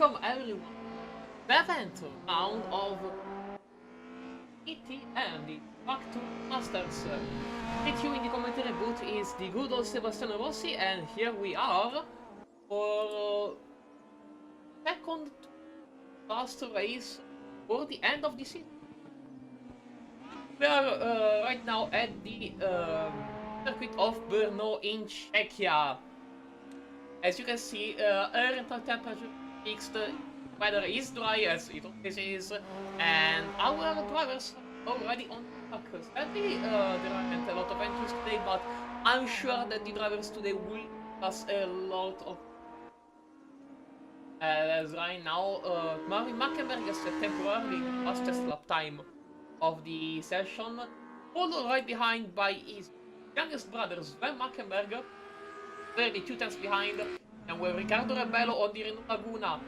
welcome everyone. 7th round of TTM, the Track 2 Masters. With you in the commentary booth is the good old Sebastiano Rossi, and here we are for second to last race for the end of the season. We are right now at the circuit of Brno in Czechia. As you can see, air and temperature fixed, weather is dry as it always is, and our drivers are already on track. Sadly, there aren't a lot of entries today, but I'm sure that the drivers today will pass a lot of. As right now, Marvin Mackenberg has set temporarily the fastest lap time of the session, followed right behind by his youngest brother Sven Mackenberg, barely 2 tenths behind, and with Riccardo Rebello on the Renault Laguna,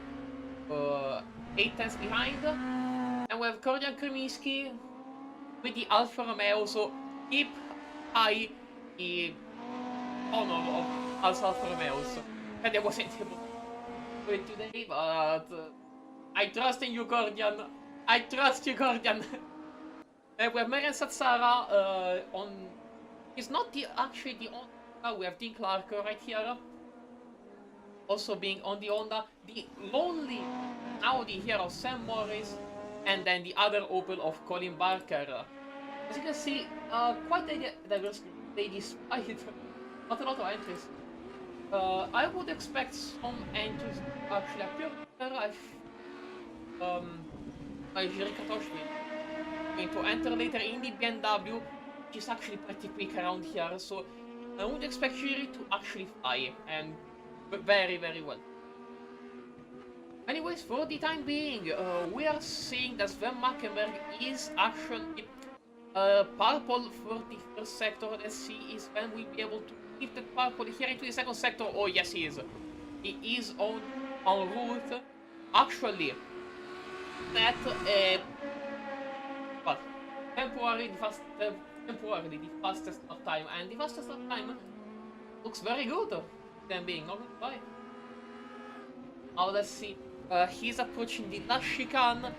8 tenths behind, and we have Kordian Kremiski with the Alfa Romeo, so keep high the honor of Alfa Romeos. And I wasn't able to do it today, but I trust in you, Kordian. I trust you, Kordian. And we have Marian Satsara on. He's not actually the Honda. We have Dean Clark right here, also being on the Honda. The lonely Audi here of Sam Morris, and then the other Opel of Colin Barker. As you can see, quite a diverse day despite not a lot of entries. I would expect some entries to actually appear here. Jiří Kratochvil going to enter later in the BMW, which is actually pretty quick around here, so I would expect Jiří to actually fly, and very, very well. Anyways, for the time being, we are seeing that Sven Mackenberg is actually purple for the first sector. Let's see if Sven will be able to keep that purple here into the second sector. Oh yes, he is. He is en route. Actually, that but temporarily the fastest lap time, and the fastest lap time looks very good. Them being not gonna lie. Now let's see. He's approaching the last chicane.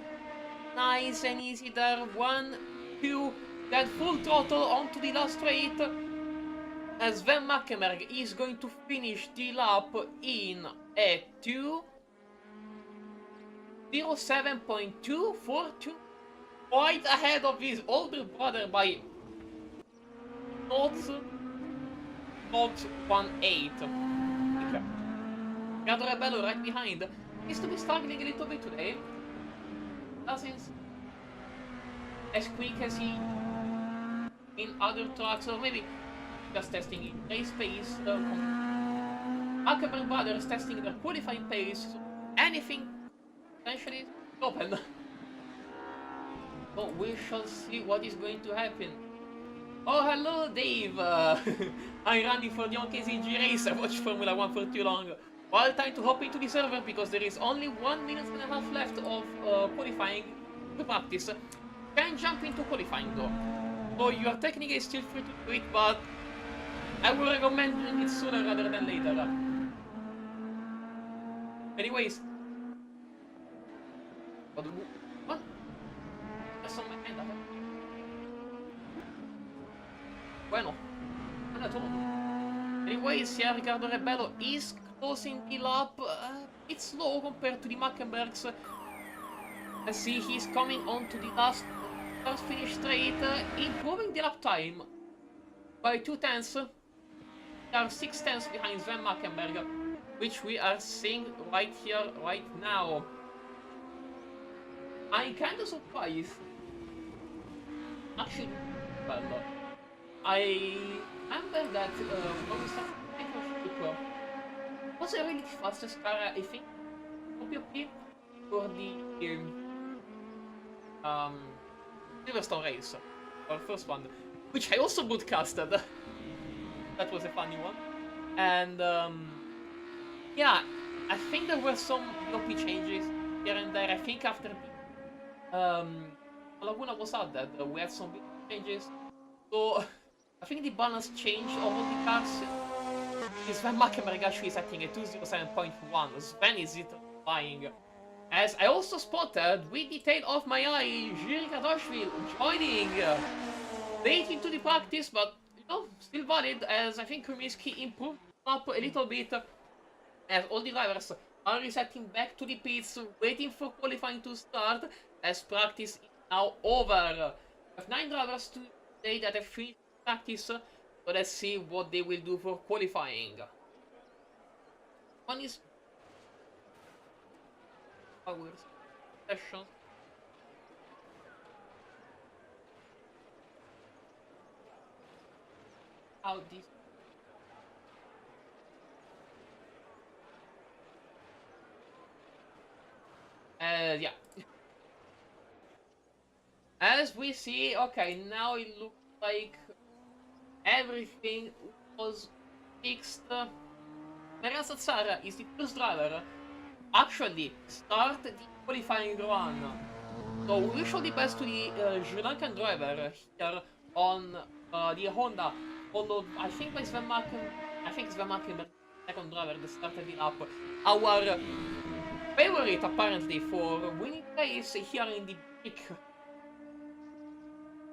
Nice and easy there. 1, 2. Then full throttle onto the last straight. As Sven Mackenberg is going to finish the lap in a 2:07.242, quite ahead of his older brother by not 1/8. Okay. Riccardo Rebello right behind. Seems to be struggling a little bit today. Doesn't as quick as he in other tracks, or maybe just testing in race pace. Mackenberg brothers testing their qualifying pace, so anything potentially open. So we shall see what is going to happen. Oh, hello, Dave! I'm running for the KCG race. I watched Formula 1 for too long. Well, time to hop into the server because there is only 1 minute and a half left of qualifying to practice. Can jump into qualifying though. So you are technically still free to do it, but I would recommend doing it sooner rather than later. Anyways. What? That's on my hand. Bueno. Not at all. Anyways, yeah, Riccardo Rebello is closing the lap. It's slow compared to the Mackenbergs. Let's see, he's coming on to the last first finish straight, improving the lap time by 2 tenths. They are 6 tenths behind Sven Mackenberg, which we are seeing right here, right now. I'm kind of surprised. Actually, well, I remember that when we started championship, was a really fastest car, I think, probably for the Silverstone race, or first one, which I also broadcasted. That was a funny one. And yeah, I think there were some DOP changes here and there. I think after Laguna was out that we had some big changes. So I think the balance changed of all the cars. Sven Mackenberg actually is setting a 207.1. Sven is it flying. As I also spotted, with the tail of my eye, Jiří Kadoshvili joining late into the practice, but you know, still valid, as I think Kremiski improved up a little bit, as all the drivers are resetting back to the pits, waiting for qualifying to start, as practice is now over. We have 9 drivers today that have finished practice, so let's see what they will do for qualifying. One is hours sessions. How this yeah. As we see, okay, now it looks like everything was fixed. Whereas Tsara is the first driver actually start the qualifying run. So we wish all the best to the Sri Lankan driver here on the Honda. Although I think by Sven Marken, second driver that started it up. Our favorite apparently for winning race here in the break.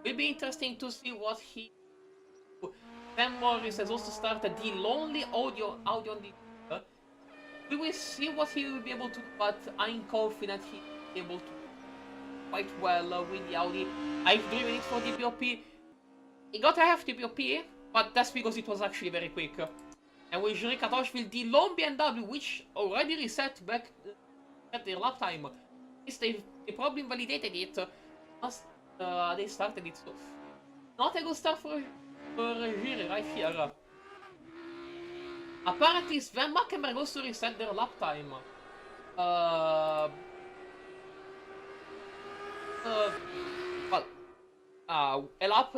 Will be interesting to see what he. Sam Morris has also started the lonely audio on the. We will see what he will be able to do, but I'm confident he will be able to quite well with the Audi. I've driven it for the BOP. It got a hefty BOP, but that's because it was actually very quick. And with Jiří Kadoshvili, the lone BMW, which already reset back at their lap time, they probably validated it. They started it, so not a good start for Jiří right here. Apparently, Sven Markenberg also reset their lap time. Well, a lap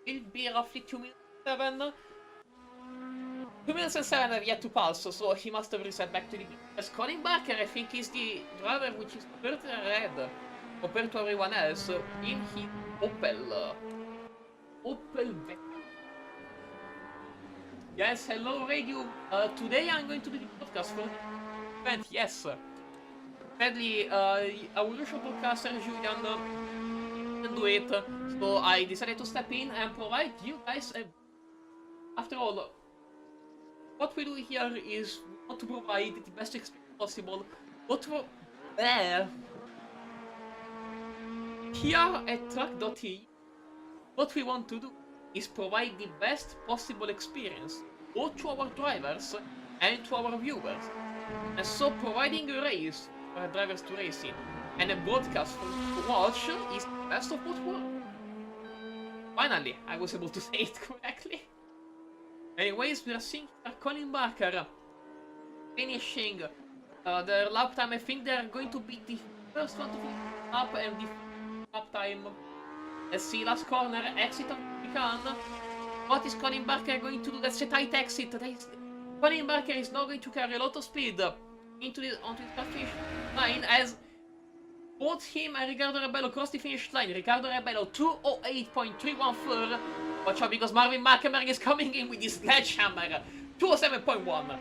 will be roughly 2 minutes 7. 2 minutes and 7 have yet to pass, so he must have reset back to the beat. As Colin Barker, I think, is the driver which is further ahead compared to everyone else in his Opel. Opel Vectra. Yes, hello radio. Today I'm going to do the podcast for the event, yes. Sadly, our usual podcaster Julian didn't do it, so I decided to step in and provide you guys a... After all, what we do here is we want to provide the best experience possible. Here at tracc.te, what we want to do is provide the best possible experience, both to our drivers and to our viewers. And so providing a race for our drivers to race in, and a broadcast to watch is the best of both worlds. Finally, I was able to say it correctly. Anyways, we are seeing Colin Barker finishing their lap time. I think they are going to be the first one to finish up and the lap time. Let's see, last corner, exit of the chicane. What is Colin Barker going to do? That's a tight exit. Colin Barker is now going to carry a lot of speed onto the finish line as both him and Riccardo Rebello cross the finish line. Riccardo Rebello 208.314. Watch out because Marvin Markenberg is coming in with his sledgehammer. 207.1.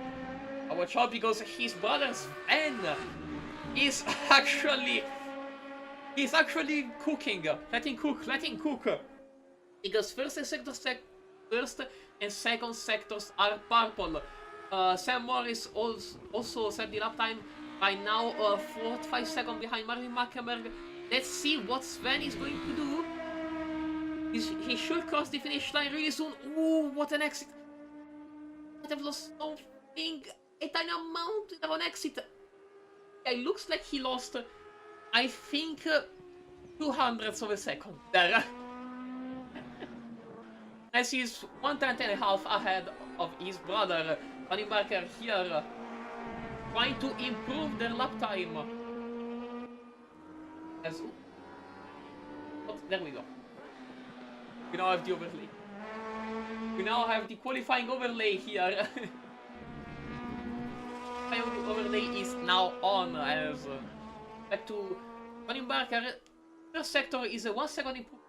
Watch out because his brother Sven is actually cooking. Let him cook. Because first and second sectors are purple. Sam Morris also set the lap time by now 45 seconds behind Marvin Markenberg. Let's see what Sven is going to do. He should cross the finish line really soon. Ooh, what an exit. Might have lost something. A tiny amount on an exit. Yeah, it looks like he lost, I think, 200ths of a second there. As he's 1/10.5 ahead of his brother, Colin Barker here, trying to improve their lap time. There we go. We now have the overlay. We now have the qualifying overlay here. The overlay is now on as back to Colin Barker. First sector is a 1 second improvement.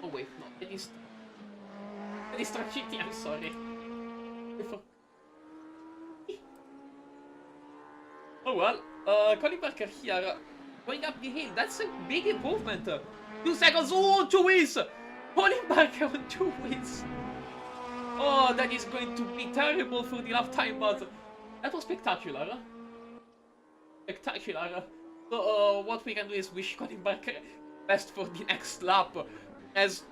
Oh wait, no, it is tracc. I'm sorry. Oh well, Colin Barker here, going up the hill. That's a big improvement. 2 seconds. Oh, 2 wins. Colin Barker on 2 wins. Oh, that is going to be terrible for the lap time, but that was spectacular. Spectacular. So, what we can do is wish Colin Barker best for the next lap, as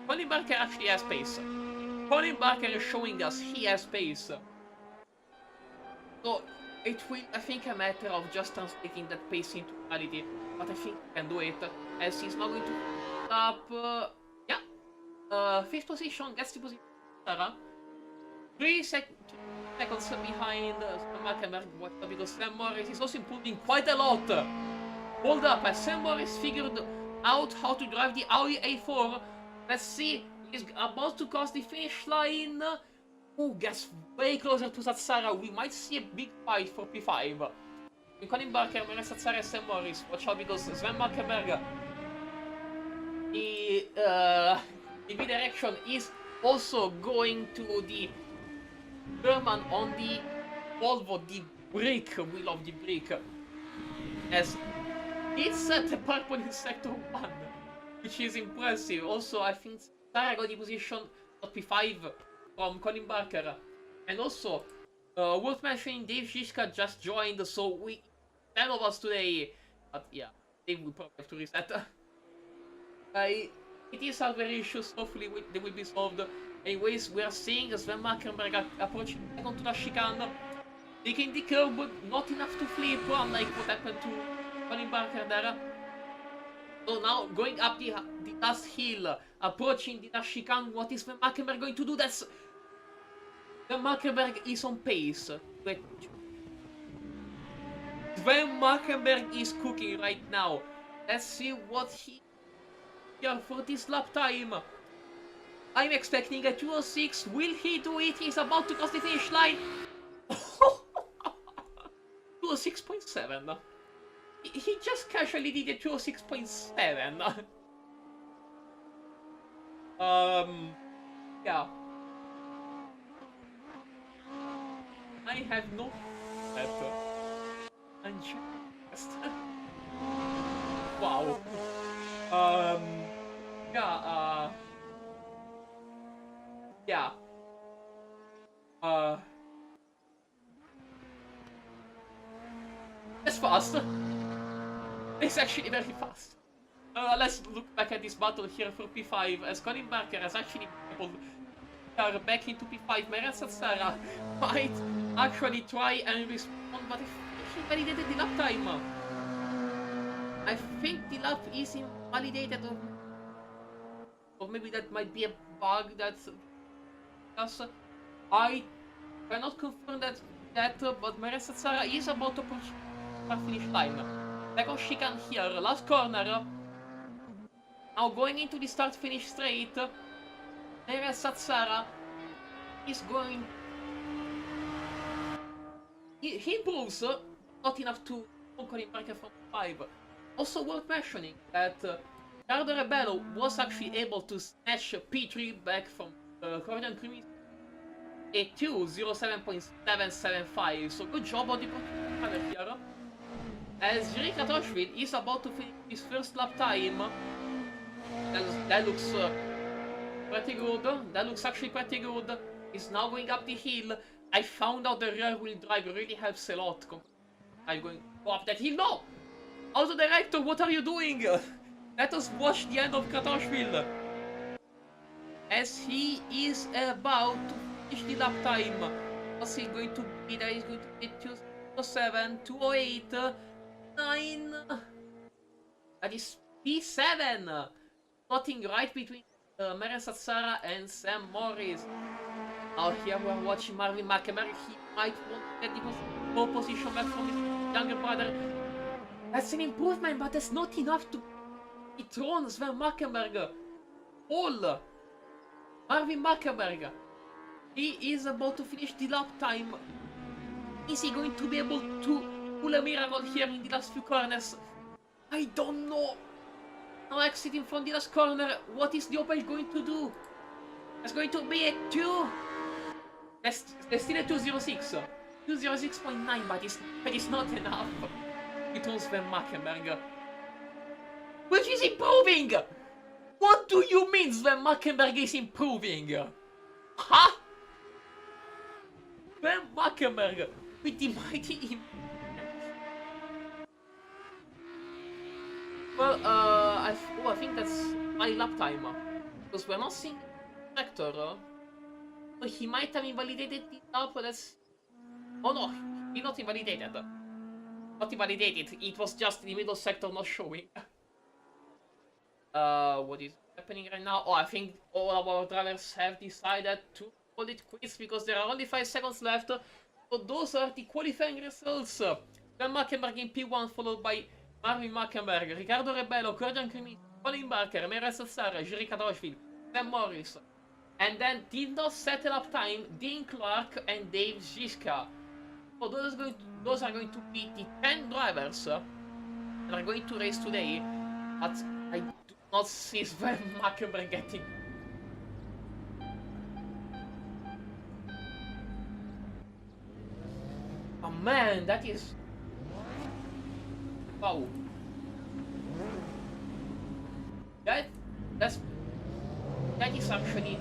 Colin Barker actually has pace. Colin Barker is showing us he has pace. So, it will, I think, a matter of just translating that pace into reality, but I think he can do it, as he's now going to up, yeah, 5th position, gets the position, Sarah. 3 seconds behind Sam Markenberg, because Sam Morris is also improving quite a lot. Hold up, as Sam Morris figured out how to drive the Audi A4. Let's see, he's about to cross the finish line. Who gets way closer to Satsara. We might see a big fight for P5. Colin Barker, Satsara, and Sam Morris. Watch out, because Sven Markenberg, the V direction, is also going to the German on the Volvo, the brake wheel of the brake, as it set the purple in sector 1, which is impressive. Also, I think Sarah got the position of P5 from Colin Barker, and also worth mentioning, Dave Zizka just joined, so we 10 of us today, but yeah, Dave will probably have to reset. It is our very issues, hopefully they will be solved. Anyways, we are seeing Sven Markenberg approaching onto the chicane, taking the curb, but not enough to flip, unlike what happened to Colin Barker there. So now, going up the last hill, approaching the chicane, what is Sven Markenberg going to do? That's... Sven Markenberg is on pace. Sven Markenberg is cooking right now. Let's see what he... here for this lap time. I'm expecting a 206. Will he do it? He's about to cross the finish line. 206.7. He just casually did a 206.7. Yeah. I have no better. I'm just... wow. Yeah, yeah. It's fast. It's actually very fast. Let's look back at this battle here for P5, as Colin Barker has actually been able to back into P5. Satsara might actually try and respond, but he validated the lap time. I think the lap is invalidated, or maybe that might be a bug that's... I cannot confirm that, but Satsara is about to approach the finish line. Second chicane here, last corner. Now going into the start-finish straight. Satsara is going... He improves, not enough to Colin Barker from 5. Also worth mentioning that Ricardo Rebello was actually able to snatch P3 back from Corridor Creamy a 2:07.775. So good job on the producer here. As Jiri Kratoshvili is about to finish his first lap time. That looks pretty good. That looks actually pretty good. He's now going up the hill. I found out the rear wheel drive really helps a lot. I'm going to go up that hill. No! Auto director, what are you doing? Let us watch the end of Kratoshvili, as he is about to finish the lap time. What's he going to be? That is going to be 207, 208, 9. That is P7. Plotting right between Satsara and Sam Morris. Now here we are watching Marvin Markenberg. He might want to get the pole position back from his younger brother. That's an improvement, but that's not enough to dethrone Sven Markenberg. All Marvin Markenberg. He is about to finish the lap time. Is he going to be able to pull a miracle here in the last few corners? I don't know. Now exiting from the last corner. What is the Opel going to do? It's going to be a 2. There's still a 206. 206.9, but it's not enough. It was Sven Mackenberg, which is improving. What do you mean Sven Mackenberg is improving? Huh? Sven Mackenberg with the mighty. Well, I think that's my lap time. Because we're not seeing the sector. So he might have invalidated the lap, that's... Oh no, he not invalidated. Not invalidated, it was just the middle sector not showing. What is happening right now? Oh, I think all our drivers have decided to call it quits because there are only 5 seconds left. So those are the qualifying results. Sven Mackenberg in P1, followed by Marvin Mackenberg, Riccardo Rebello, Corjan Krimi, Colin Barker, Meres Sassara, Jiri Kadoshvili, Sam Morris. And then did not settle up time, Dean Clark and Dave Zizka. So those are going to be the 10 drivers that are going to race today. But I do not see Sven Mackenberg getting... Oh man, that is... Wow. That is actually...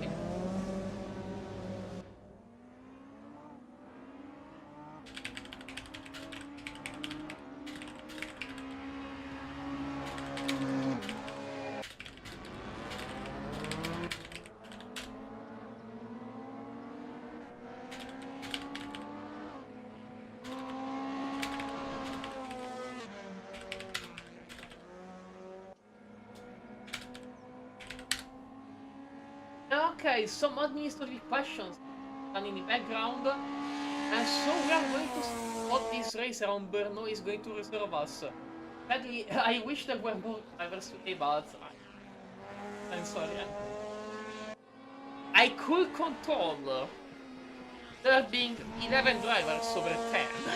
Okay, some administrative questions done in the background, and so we are going to see what this race around Brno is going to reserve us. Sadly, I wish there were more drivers today, but I'm sorry. I could control there being 11 drivers over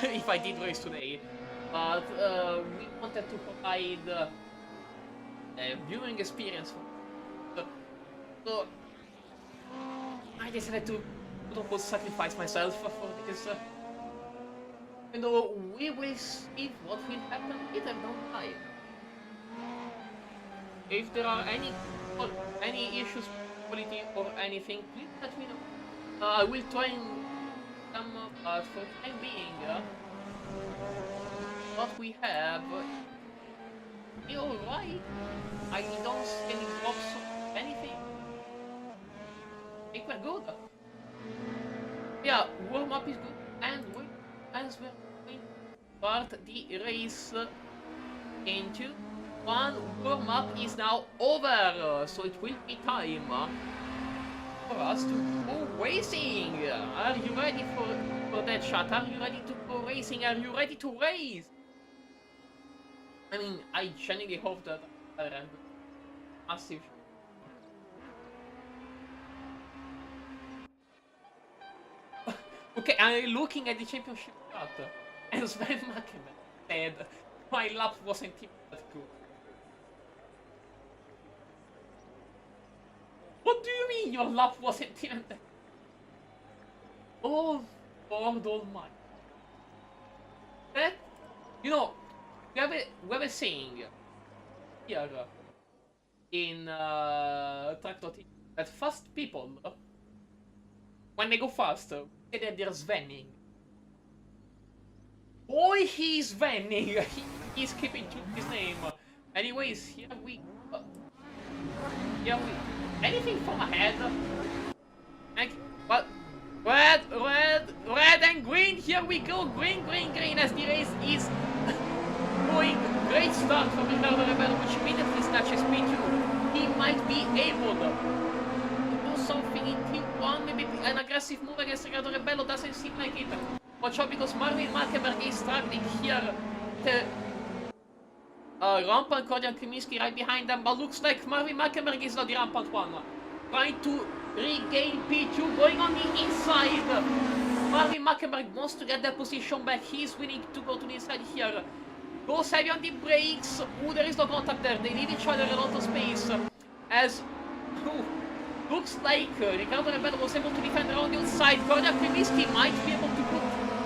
10 if I did race today, but we wanted to provide a viewing experience for so I decided to sacrifice myself for this. You know, we will see what will happen later down the line. If there are any issues with quality or anything, please let me know. I will try and come up, for the time being, what we have is alright. I don't see any drops or anything. I think we're good. Yeah, warm-up is good, and as we're going to start the race into one, warm-up is now over, so it will be time for us to go racing. Are you ready for that shot? Are you ready to go racing? Are you ready to race? I mean, I genuinely hope that I have massive. Okay, I'm looking at the championship chart, and Sven Mackenberg said my lap wasn't even that good. What do you mean your lap wasn't even that? Oh, Lord Almighty. That, you know, we have a saying here in Track.it that fast people, when they go fast, say that they're Svenning. Boy, he's Svenning! He's keeping to his name. Anyways, here we... Anything from ahead? What? Red and green! Here we go! Green as the race is going. Great start from Riccardo Rebello, which immediately snatches P2. He might be able to do something in T1, maybe an aggressive move against Riccardo Rebello, doesn't seem like it. Watch out because Marvin Mackenberg is struggling here. Rampant Kordian Kriminski right behind them, but looks like Marvin Mackenberg is not the rampant one. Trying to regain P2, going on the inside. Marvin Mackenberg wants to get that position back. He's willing to go to the inside here. Goes heavy on the brakes. Ooh, there is no contact there. They leave each other a lot of space. As looks like Riccardo Rebello was able to defend around the outside. Kordian Kriminski might be able to put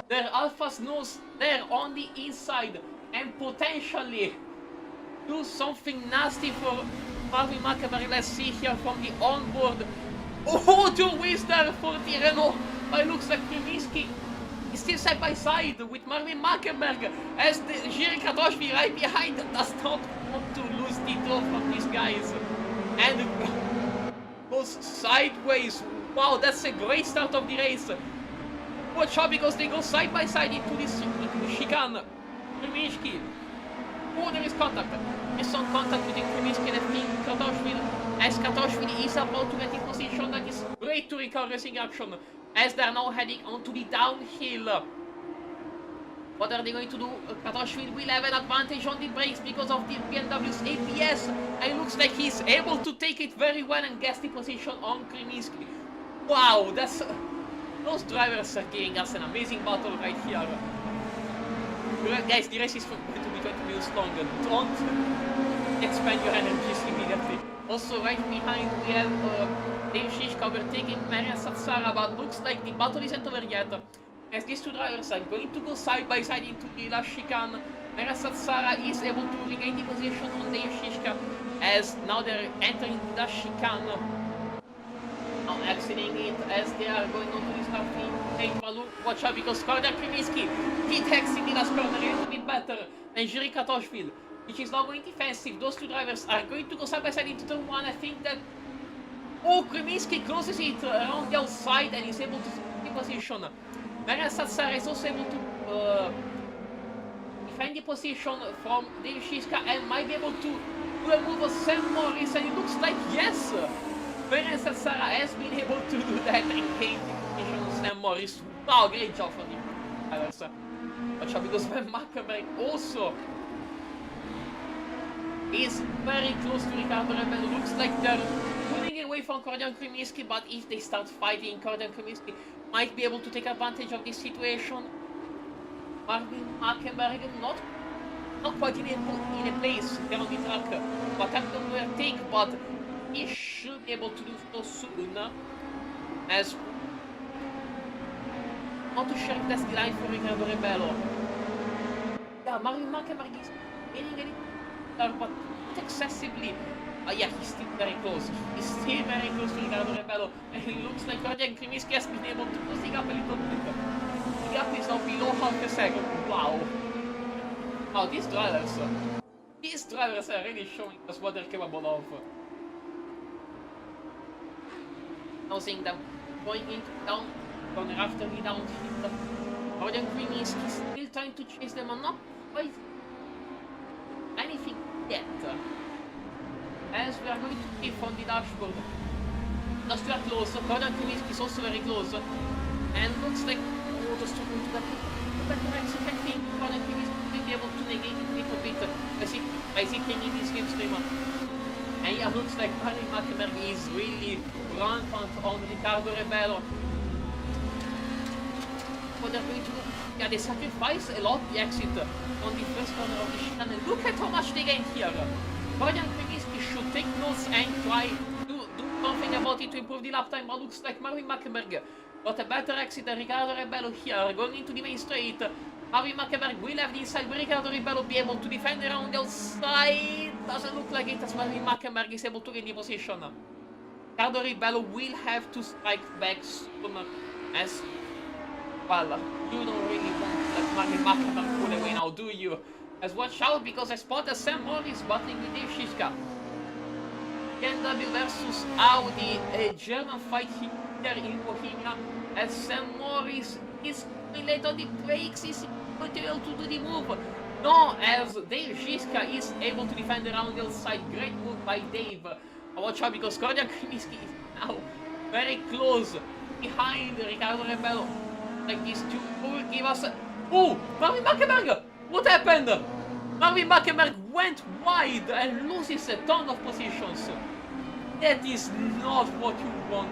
their Alpha Snows there on the inside and potentially do something nasty for Marvin Mackenberg. Let's see here from the onboard. Oh, two ways there for the Renault. But it looks like Kremiński is still side by side with Marvin Mackenberg as the Jiří Kratochvíl right behind does not want to lose the door from these guys. And goes sideways. Wow, that's a great start of the race. Watch out because they go side by side into the chicane. Kremiński. Oh, there is contact. There's some contact between Kremiński and I think Kratochvíl. As Kratochvíl is about to get in position, that is great to recover racing action. As they are now heading onto the downhill. What are they going to do? Kratochvíl will have an advantage on the brakes because of the BMW's ABS. And it looks like he's able to take it very well and gets the position on Kremiński. Wow, that's... those drivers are giving us an amazing battle right here. Guys, the race is going to be 20 minutes long. Don't expend your energies immediately. Also, right behind we have Dave Šiška overtaking Marian Satsara, but looks like the battle isn't over yet. As these two drivers are going to go side by side into the last chicane. Marian Satsara is able to regain the position on Dave Šiška as now they're entering the chicane. Now exiting it as they are going on to the starting gate. Watch out because Kremiński did exit the last corner a little bit better than Jiří Kratochvíl, which is now going defensive. Those two drivers are going to go side by side into turn 1. I think that... oh, Kremiński closes it around the outside and is able to keep position. Marian Satsara is also able to defend the position from Dave Šiška and might be able to do a move of Sam Morris, and it looks like yes! Marian Satsara has been able to do that and gain the position of Sam Morris. Wow, great job from him. Watch out because Van Mackenberg also is very close to Riccardo Rebello. Looks like they're pulling away from Kordian Kremiński, but if they start fighting, Kordian Kremiński might be able to take advantage of this situation. Marvin Mackenberg not quite in a place there on the track to attempt to overtake, but he should be able to do so soon. As not too sure if that's the line for Riccardo Rebello. Yeah, Marvin Mackenberg is getting a little, but not excessively. Yeah, he's still very close. He's still very close to Riccardo Rebello, and it looks like Kordian Kremiński has been able to close the gap a little bit. The gap is now below half a second. Wow. Now these drivers are really showing us what they're capable of. Now seeing them going into down corner after the downhill. Kordian Kremiński is still trying to chase them, and not quite anything yet. As we are going to keep on the dashboard. Just we are close. Kordian Kremiński is also very close. And looks like just to go to the better exit. I think Kordian Kremiński will be able to negate it a little bit by zipping in this slipstream. And yeah, looks like Marvin Mackenberg is really rampant on Riccardo Rebello. What they're going to do? Yeah, they sacrifice a lot the exit on the first corner of the chicane. And look at how much they gain here. Kordian Kremiński should take notes and try to do something about it to improve the lap time, but looks like Marvin Mackenberg got a better exit than Riccardo Rebello here, going into the main straight. Marvin Mackenberg will have the inside, will Riccardo Rebello be able to defend around the outside? Doesn't look like it, as Marvin Mackenberg is able to gain the position. Riccardo Rebello will have to strike back soon, as, well, you don't really want to let Marvin Mackenberg pull away now, do you? As watch out because I spotted Sam Morris battling with Dave Šiška. BMW versus Audi, a German fight here in Bohemia, as Sam Morris is late on the brakes, is going to be able to do the move. No, as Dave Šiška is able to defend around the outside. Great move by Dave. Watch out because Kordian Kremiński is now very close behind Riccardo Rebello. Like these two will give us a... oh, Marvin Mackenberg! What happened? Marvin Mackenberg went wide and loses a ton of positions. That is not what you want.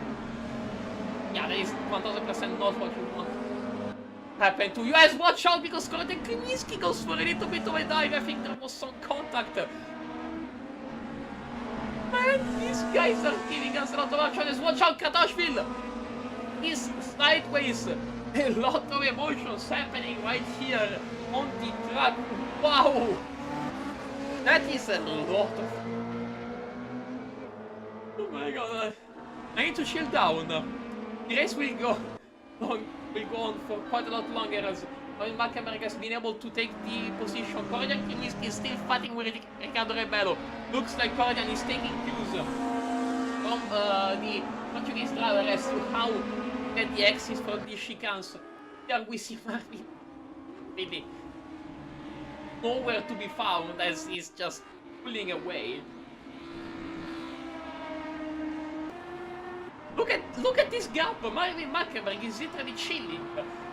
Yeah, that is 1000% not what you want happen to you. Guys, watch out because Kordian Kremiński goes for a little bit of a dive. I think there was some contact. And these guys are giving us a lot of action. Watch out, Kratochvíl is sideways A lot of emotions happening right here on the track. Wow! That is a lot of... Oh my god. I need to chill down. The race will go on for quite a lot longer as Hülkenberg has been able to take the position. Cordian is still fighting with Riccardo Rebello. Looks like Cordian is taking cues from the Portuguese driver as to how to get the exits from the chicanes. Here we see Marvin really nowhere to be found as he's just pulling away. Look at this gap. Marvin Hülkenberg is literally chilling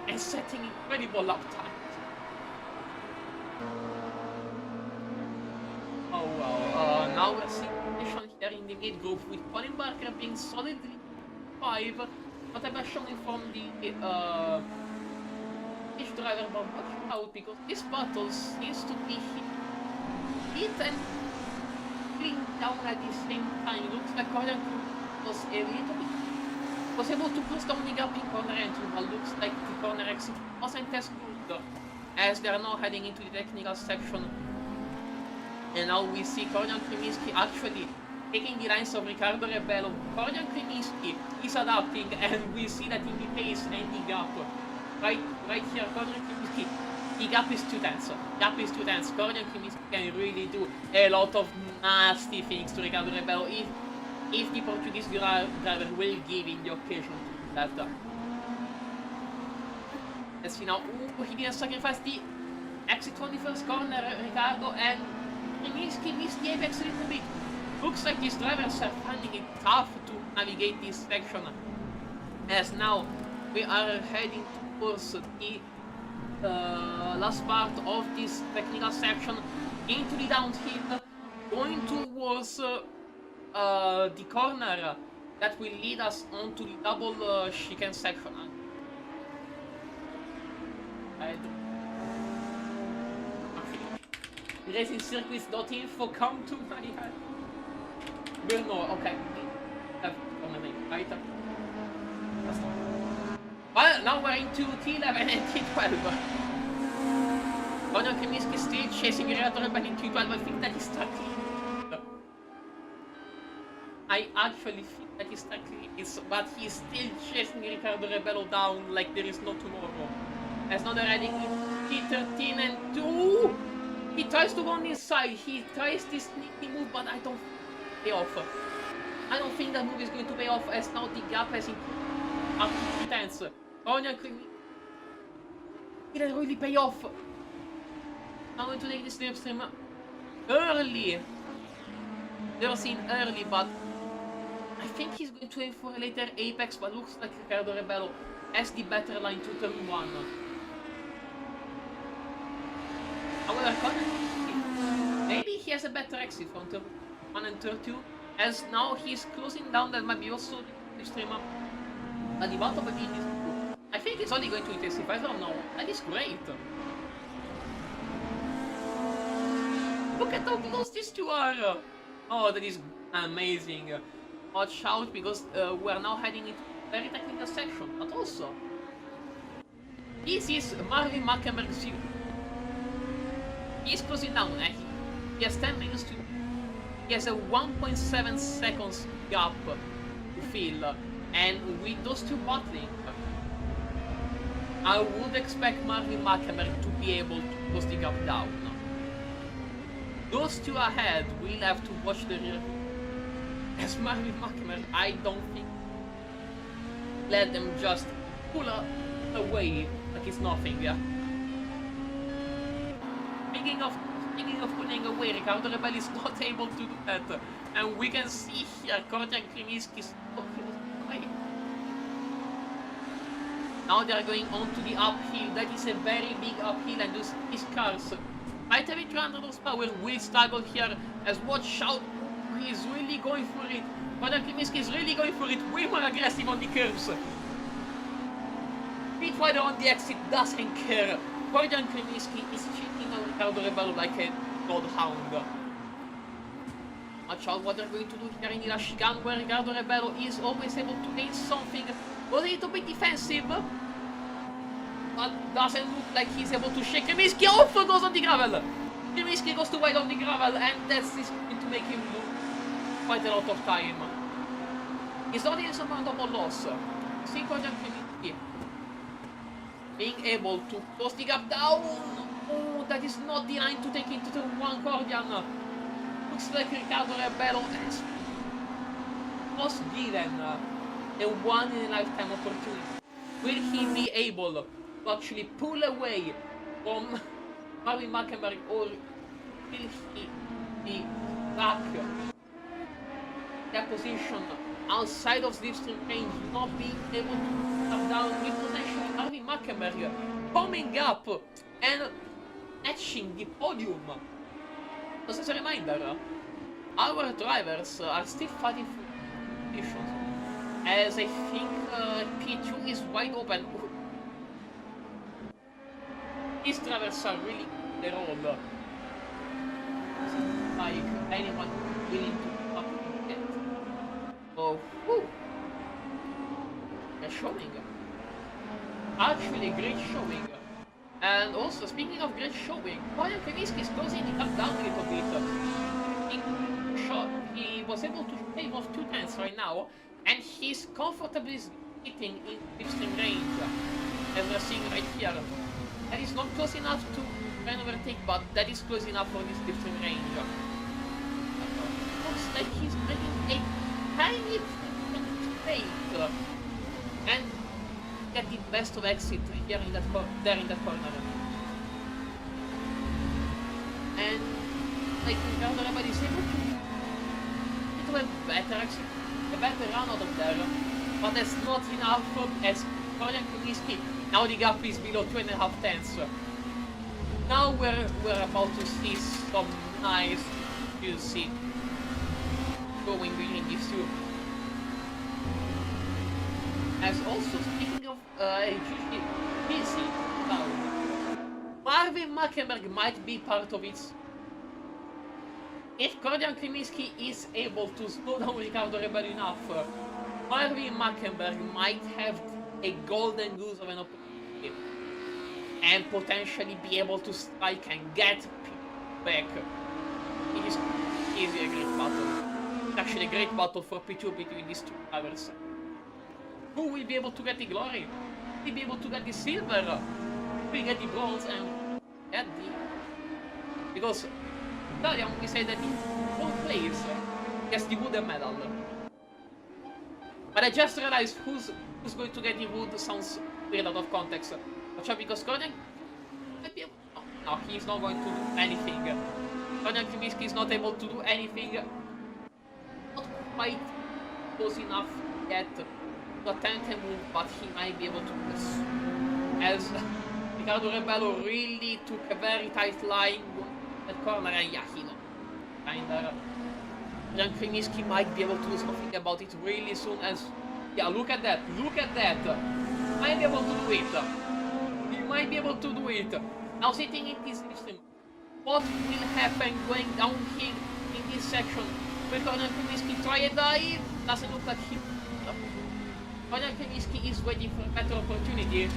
and setting incredible lap times. Oh wow. Now we're seeing position here in the mid group with Colin Barker being solidly 5, but I'm showing from the each driver, but watch out because this battle seems to be hit and clean down at the same time. Looks like Colin was a little bit able to close down the gap in corner entry, but looks like the corner exit wasn't as good as they are now heading into the technical section. And now we see Korjan Kryminski actually taking the lines of Riccardo Rebello. Korjan Kryminski is adapting, and we see that in the pace and the gap. Right here, Korjan Kryminski, the gap is 2 tenths. Korjan Kryminski can really do a lot of nasty things to Riccardo Rebello if the Portuguese driver will give in the occasion to that. Let's see now. Ooh, he didn't sacrifice the exit on the first corner, Riccardo, and Kryminski missed the apex a little bit. Looks like these drivers are finding it tough to navigate this section. As now we are heading towards the last part of this technical section into the downhill, going towards the corner that will lead us onto the double chicane section. Racing-circuits.info, come to my head. Brno, okay. Right. Well, now we're into T11 and T12. Korjan Kryminski still chasing Riccardo Rebello in T12. I think that is struggling. I actually think that he's struggling, but he's still chasing Riccardo Rebello down like there is no tomorrow. As now they're heading in T13 and 2. He tries to go on the inside. He tries this sneaky move, but I don't pay off. I don't think that move is going to pay off as now the gap has improved up to 3 tenths. Korjan Kryminski didn't really pay off. I'm going to take this slipstream early. They were seen early, but I think he's going to aim for a later apex, but looks like Riccardo Rebello has the better line to turn 1. However, maybe he has a better exit from turn 1 and turn 2, as now he's closing down. That might be also the streamer at the bottom of it. I think it's only going to intensify from now. That is great. Look at how close these two are. Oh, that is amazing. Watch out, because we are now heading into a very technical section, but also this is Marvin Hülkenberg's view. He is closing down, and he has 10 minutes to... He has a 1.7 seconds gap to fill, and with those two battling, I would expect Marvin Hülkenberg to be able to close the gap down. Those two ahead will have to watch the rear. As Marvin Hülkenberg, I don't think let them just pull away like it's nothing. Yeah. Speaking of pulling away, Riccardo Rebello is not able to do that, and we can see here Korjan Kryminski is away. Now they are going on to the uphill. That is a very big uphill, and these cars, right having 300 horsepower, will struggle here. As watch out, he is really going for it. Korjan Kryminski is really going for it, way more aggressive on the curves. Speedrider on the exit doesn't care. Korjan Kryminski is cheating on Riccardo Rebello like a godhound. Watch out what they're going to do here in the last chicane, where Riccardo Rebello is always able to gain something. Was a little bit defensive. but doesn't look like he's able to shake. Kremiski off goes on the gravel. Kremiski goes too wide on the gravel, and that's going to make him lose quite a lot of time. He's not in some double loss. See Kremiski being able to close the gap down. Oh, that is not the line to take into the one Cordian. Looks like Riccardo Rebello has was given a one-in-a-lifetime opportunity. Will he be able to actually pull away from Marvin Markenberg, or will he be back that position outside of slipstream range, not being able to come down with potentially Marvin Markenberg coming up and etching the podium? Just as a reminder, our drivers are still fighting for positions, as I think P2 is wide open. These drivers are really on the road. Like anyone willing to up it. So, whew. They're showing. Actually, great showing. And also, speaking of great showing, Brian Kremiski is closing the gap down a little bit. He was able to shave off 2 tenths right now, and he's comfortably sitting in slipstream range, as we're seeing right here. That is not close enough to an overtake, but that is close enough for this slipstream range. Looks like he's making a tiny straight and get the best of exit here in that corner. And like Riccardo Rebello is able to a better exit, a better run out of there, but that's not enough as Brian Kremiski. Now the gap is below 2.5 tenths. Now we're about to see some nice juicy going between these two. As also speaking of busy now, Marvin Markenberg might be part of it. If Cordian Kremiski is able to slow down Riccardo Rebello enough, Marvin Markenberg might have a golden goose of an opportunity and potentially be able to strike and get back. It is a great battle. It's actually a great battle for P2 between these two drivers. Who will be able to get the glory? Will he be able to get the silver? Will he get the bronze and get the... Because Italian, we say that in both place gets the wooden medal. But I just realized who's going to get the wood sounds weird out of context. Watch out, because Cordian might be able... No, he's not going to do anything. Cordian Kremiski is not able to do anything. Not quite close enough yet to attempt a move, but he might be able to press. As Riccardo Rebello really took a very tight line at corner, and yeah, he know. Kinda. Cordian Kremiski might be able to do something about it really soon as... Yeah, look at that, look at that! He might be able to do it. He might be able to do it. Now sitting in this system, what will happen going down here in this section? Will Cordian Kremiski try a dive? Doesn't look like he... Cordian Kremiski is waiting for a better opportunity.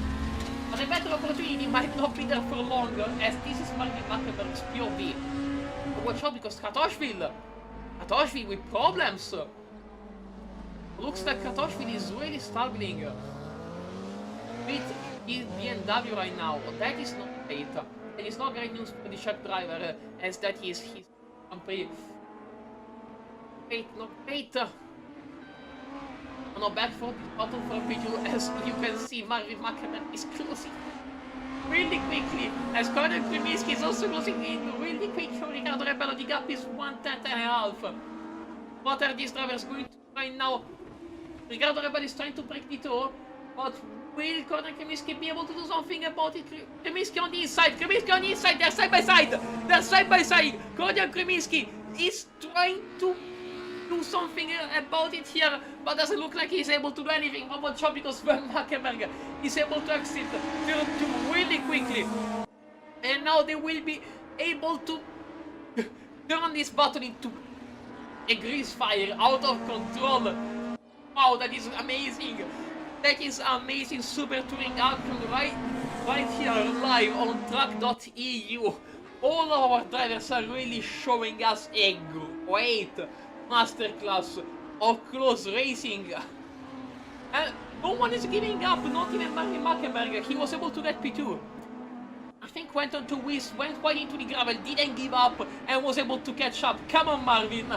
But a better opportunity might not be there for long, as this is Marvin Markenberg's POV. But watch out, because Kratochvil with problems. Looks like Kratochvil is really struggling with his BMW right now. That is not great. That is not great news for the Czech driver, as that is his Grand Prix. Not great. No, back for this battle for P2, as you can see, Marvin Markenberg is closing really quickly, as Cordian Kremiski is also closing in really quick for Riccardo Rebello. The gap is 1/10.5. What are these drivers going to do right now? Riccardo Rebello is trying to break the toe, but will Cordian Kremiski be able to do something about it? Kremiski on the inside, they're side by side, Cordian Kremiski is trying to do something about it here, but doesn't look like he's able to do anything. One more job, because Markenberg is able to exit turn 2 really quickly. And now they will be able to turn this battle into a grease fire out of control. Wow, that is amazing. That is amazing super touring action right right here live on tracc.eu. All of our drivers are really showing us a great masterclass of close racing. And no one is giving up, not even Marvin Mackenberger. He was able to get P2. I think went on to Wiss, went quite into the gravel, didn't give up, and was able to catch up. Come on, Marvin.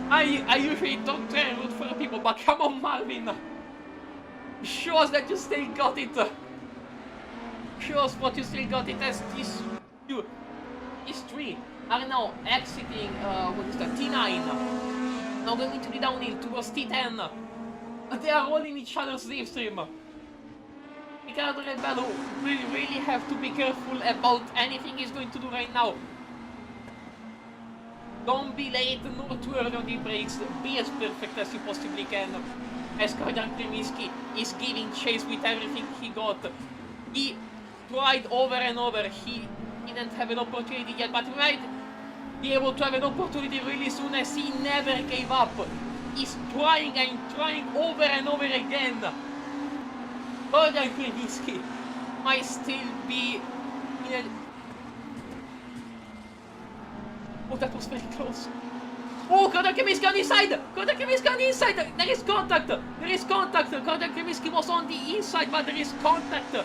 I usually don't try and root for people, but come on, Marvin. Show us that you still got it. Show us what you still got it, as these three are now exiting, what is that, T9. Now going into the downhill towards T10. They are all in each other's slipstream. Riccardo Rebello will really have to be careful about anything he's going to do right now. Don't be late nor too early on the brakes. Be as perfect as you possibly can. As Kordan Kremiski is giving chase with everything he got. He tried over and over. He didn't have an opportunity yet, but he might be able to have an opportunity really soon, as he never gave up. He's trying and trying over and over again. Kordan Kremiski might still be in a... Oh, that was very close. Oh, Kordan Kremiski on the inside! Kordan Kremiski on the inside! There is contact! There is contact! Kordan Kremiski was on the inside, but there is contact!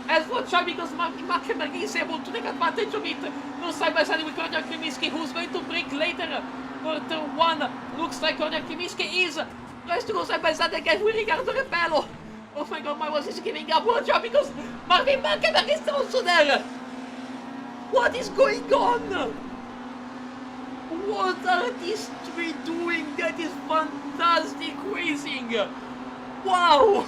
As for Chad, because Mackenberg is able to take advantage of it. No side by side with Kordan Kremiski, who's going to break later for turn 1. Looks like Kordan Kremiski tries to go side by side again with Riccardo Rebello. Oh my god, my voice is giving up. Watch out, because Marvin Mackenberg is also there! What is going on? What are these three doing? That is fantastic racing! Wow!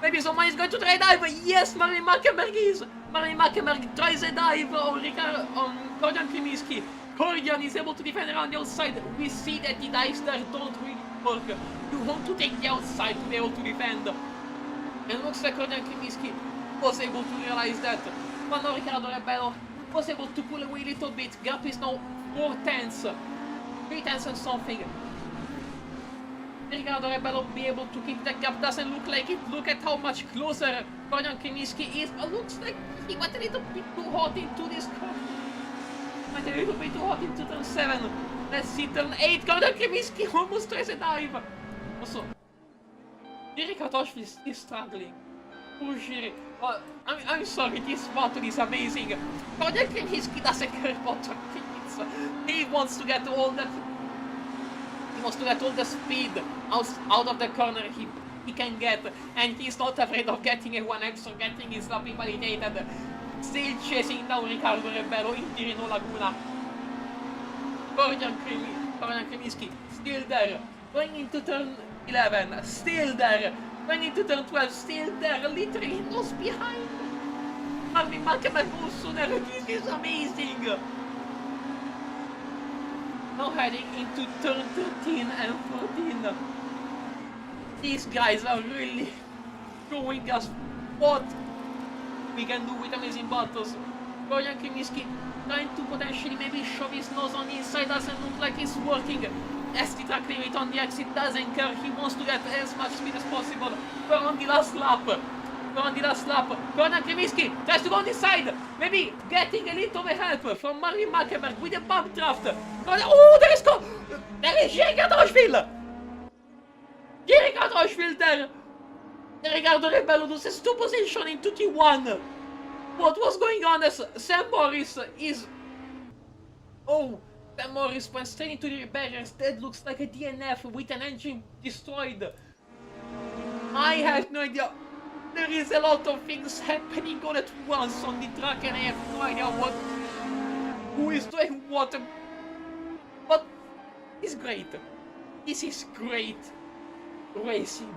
Maybe someone is going to try a dive. Yes, Marvin Mackenberg is. Marvin Mackenberg tries a dive on Kordan Kremiski. Kordan is able to defend around the outside. We see that the dives there don't really work. You want to take the outside to be able to defend. And it looks like Kordan Kremiski was able to realize that. But now Riccardo Rebello was able to pull away a little bit. Gap is now 4 tenths. 3 tenths and something. Riccardo Rebello be able to keep that gap. Doesn't look like it. Look at how much closer Kordan Kremiski is. Looks like he went a little bit too hot into this corner. Went a little bit too hot into turn 7. Let's see turn 8. Kordan Kremiski almost tries a dive. Also, Jiri Katoshvili is struggling. Poor Jiri. I'm sorry, this battle is amazing. Kordan Kremiski doesn't care about turn tickets. He wants to get all that. He wants to get all the speed out of the corner he can get, and he's not afraid of getting a 1x or getting his lap invalidated. Still chasing down Riccardo Rebello in Tirino Laguna. Kordan Kremiski still there, going into turn 11, still there, going into turn 12, still there, literally lost behind. Marvin Mackenberg goes sooner. This is amazing. Now heading into turn 13 and 14. These guys are really showing us what we can do with amazing battles. Kordan Kremiski trying to potentially maybe shove his nose on the inside, doesn't look like it's working. As the track limit on the exit doesn't care, he wants to get as much speed as possible. We're on the last lap. Kordan Kremiski tries to go on the side, maybe getting a little bit help from Marvin Mackenberg with a bump draft. Oh, there is Jiri Katoshvili! Jiri Katoshvili there! Riccardo Rebello loses 2 positions into T1. What was going on as Sam Morris is... Oh, Sam Morris went straight into the barriers. That looks like a DNF with an engine destroyed. I have no idea. There is a lot of things happening all at once on the track, and I have no idea who is doing what. But it's great. This is great racing.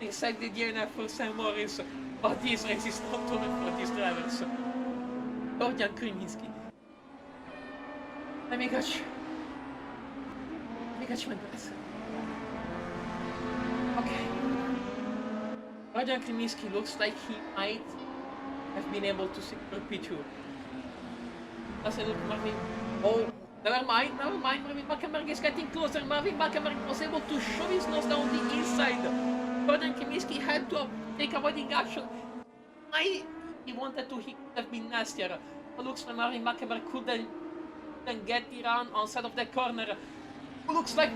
Except the DNF for Sam Morris, but this race is not over for these drivers. Kordan Kremiski. Let me catch my breath. Okay. Kordan Kremiski looks like he might have been able to secure P2. Doesn't look Marvin. Oh, never mind. Marvin Mackenberg is getting closer. Marvin Mackenberg was able to shove his nose down the inside But then Kaminsky had to take avoiding action. He wanted to have been nastier. Looks like Marvin Mackenberg couldn't get the run outside of the corner. Looks like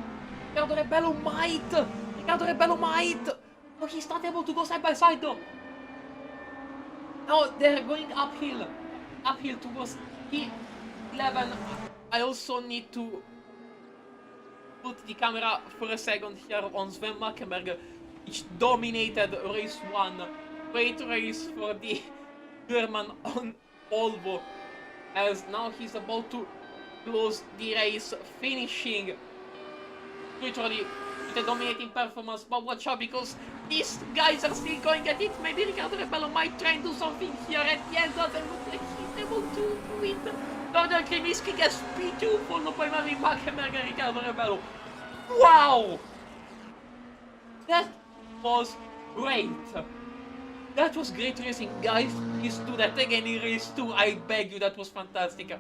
Riccardo Rebello might! Oh, he's not able to go side by side though. No, they're going uphill. Uphill towards P11. I also need to put the camera for a second here on Sven Mackenberg, which dominated race 1. Great race for the German on Volvo, as now he's about to close the race, finishing literally with a dominating performance. But watch out, because these guys are still going at it. Maybe Riccardo Rebello might try and do something here at the end. Doesn't look like he's able to do it. Daniel Kremiski gets P2, followed by Marvin Mackenberg and Riccardo Rebello. Wow! That was great. That was great racing, guys. Please do that again in race 2. I beg you, that was fantastic.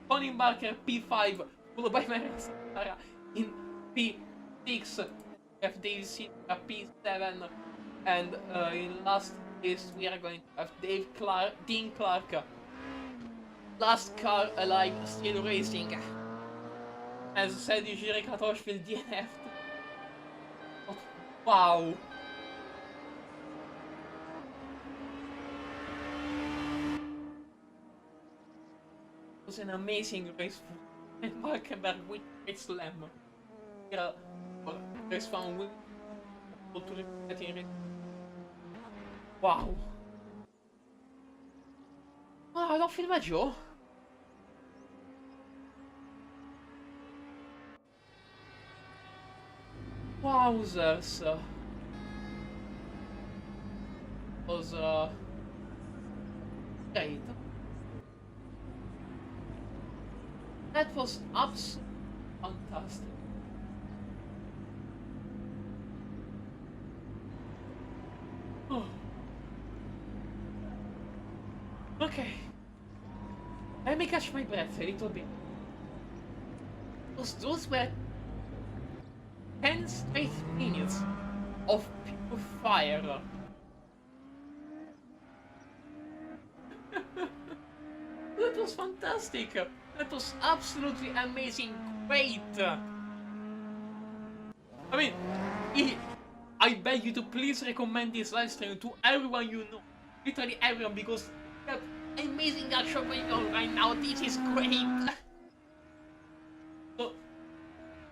Tony Barker P5, followed by Maria Santara in P6. Have Dave Silva P7, and in last place we are going to have Dean Clark. Last car alive, still racing. As said, Jiri Kratosh will DNF. Wow. It was an amazing race for Markenberg with great slam. Here, race found will to repeat it. Wow. Ah, non filmaggio? Wowzers. Was great. That was absolutely fantastic. Oh. Okay. Let me catch my breath a little bit. Those were 10 straight minutes of pure fire. That was fantastic. That was absolutely amazing. Great. I mean, I beg you to please recommend this live stream to everyone you know. Literally everyone, because we have amazing action going on right now. This is great. So,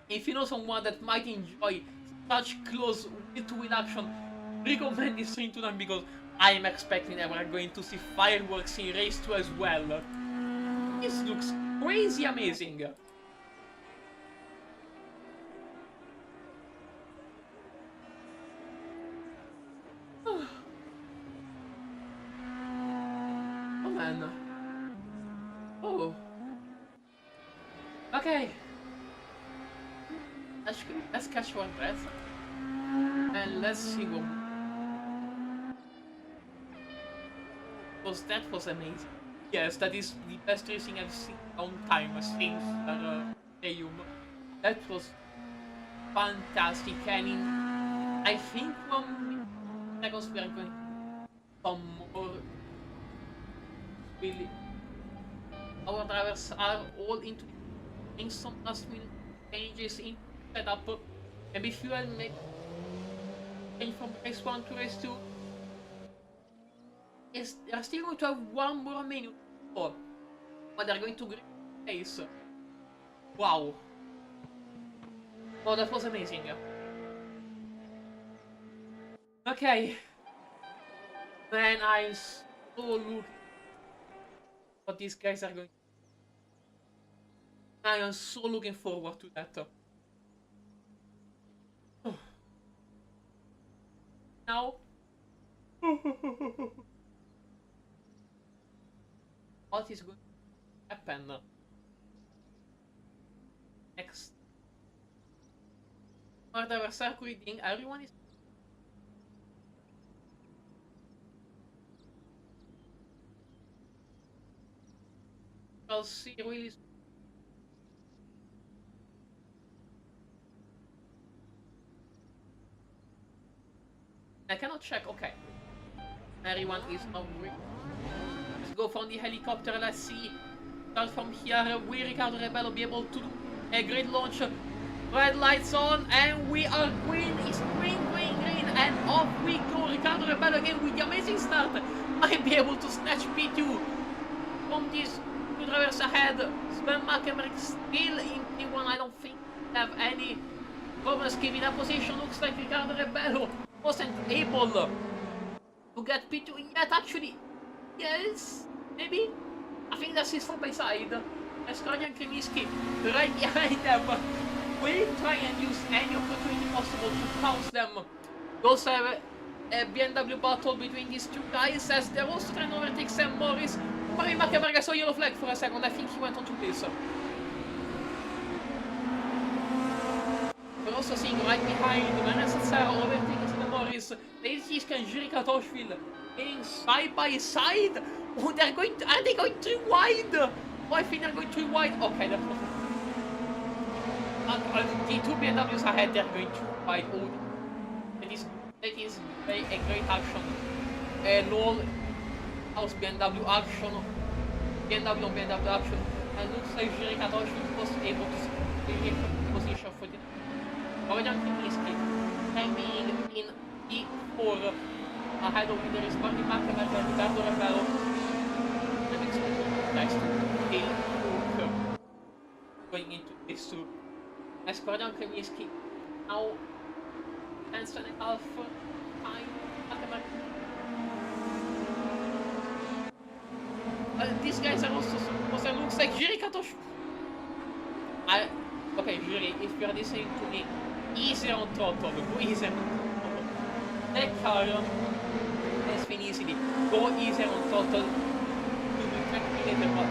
if you know someone that might enjoy such close wheel-to-wheel action, recommend this stream to them, because I am expecting that we're going to see fireworks in race 2 as well. This looks crazy amazing. Oh man. Oh. Okay. Let's catch one breath. And let's see what... Because that was amazing. Yes, that is the best racing I've seen on time since Stadium. That was fantastic, and in, I think 1 seconds we are going to some more. Really, our drivers are all into some last minute changes in setup. Maybe fuel, maybe change from race 1 to race 2. Yes, they are still going to have 1 more minute, but they're going to green pace. Wow. Oh, that was amazing. Okay. Man, I'm so looking what these guys are going to do. I am so looking forward to that. Now. What is going to happen next? Our drivers are quitting, everyone is... I'll see really... check. Okay. Everyone is hungry. Let's go from the helicopter. Let's see. Start from here. Will Riccardo Rebello be able to do a great launch? Red lights on, and we are green. It's green, green, green, and off we go. Riccardo Rebello again with the amazing start. Might be able to snatch P2 from these two drivers ahead. Sven Mackenberg still in P1. I don't think we have any problems giving that position. Looks like Riccardo Rebello wasn't able to get P2 yet. Actually, yes, maybe. I think that's his side by side. Escorian Kremiski right behind them. Will try and use any opportunity possible to pounce them. We also have a BMW battle between these two guys as they're also trying to overtake Sam Morris. Marvin Mackenberg, I saw yellow flag for a second. I think he went on to place. We're also seeing right behind Vanessa Sarah overtaking Sam Morris. Leziska and Jiri Katoshvili getting side by side. Oh, they're going to, are they going too wide? Oh, I think they're going too wide. Okay, that's not. The two BMWs ahead, they're going too wide. Oh, that is a great action. Lol, house BMW action. BMW on BMW action. And looks like Jiri Katoshvili was able to secure position for the Florian Kimiski timing in P4 ahead of leader is Martin Mackenberg and Riccardo Rebello. I'm expecting next to going into this two. As Florian Kimiski now 10.5 time Mackenberg. These guys are also supposed to look like Jiri Katoshvili. Okay, Jiri, if you're listening to me, easier on throttle, go easier on throttle. That car has been easily. Go easier on throttle. You will track me later on.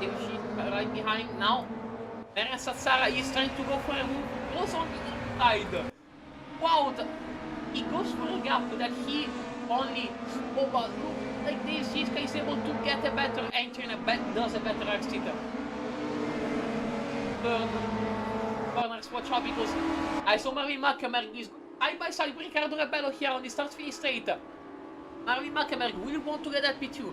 She's right behind now. Vanessa Sarah is trying to go for a move. Goes on the inside. Wow, he goes for a gap that he only overlooked. Like this, Jiska is able to get a better entry and does a better exit. Corners, watch out because I saw Marvin Mackenberg is side by side with Riccardo Rebello here on the start-finish straight. Marvin Mackenberg will want to get that P2.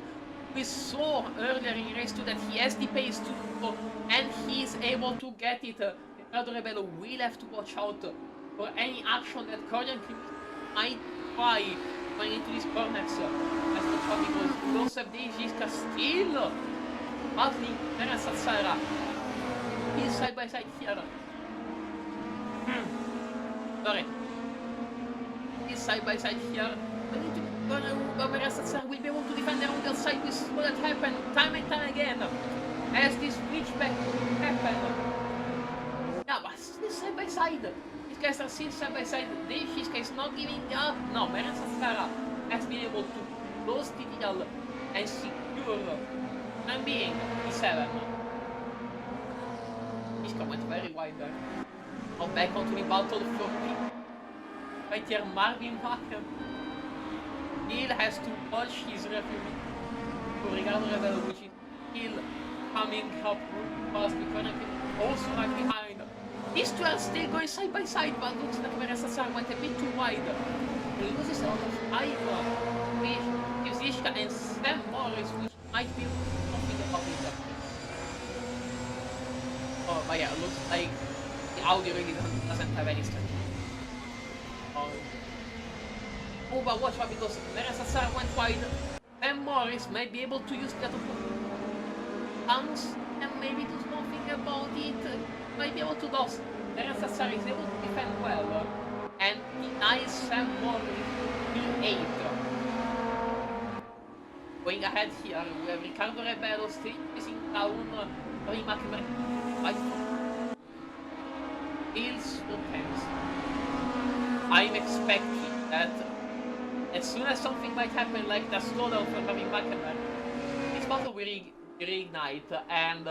We saw earlier in race 2 that he has the pace to go and he is able to get it. Riccardo Rebello will have to watch out for any action that Cordian might try going into these corners. As watch out because we also have Jiska still battling Vanessa Sarah. He's side by side here. Sorry. He's side by side here. We need to Vanessa Sarah will be able to defend their own girl side. We saw that happen time and time again. As this switchback happened. Yeah, but still side by side. These guys are still side by side. This guy is not giving up. No, Vanessa Sarah has been able to close TTL and secure and being P7. Jiska went very wide there. Now back onto the battle for me. Right here, Marvin Mackenberg. Still has to watch his referee for Riccardo Rebello, which is still coming up fast because also right behind. These two are still going side by side, but looks like Vanessa Sarah went a bit too wide. He loses a lot of time with Jiska and Sam Morris, which might be something about it. Oh, but yeah, it looks like the Audi really doesn't have any strength. Oh, but watch out because Vanessa Sarah went wide. Sam Morris might be able to use that bounce and maybe do something about it. Might be able to dodge. Vanessa Sarah is able to defend well and denies Sam Morris P8. Going ahead here, we have Riccardo Rebello still facing down. Marvin Mackenberg. Feels so tense. I'm expecting that as soon as something might happen like the slowdown for Marvin Mackenberg, this battle will reignite and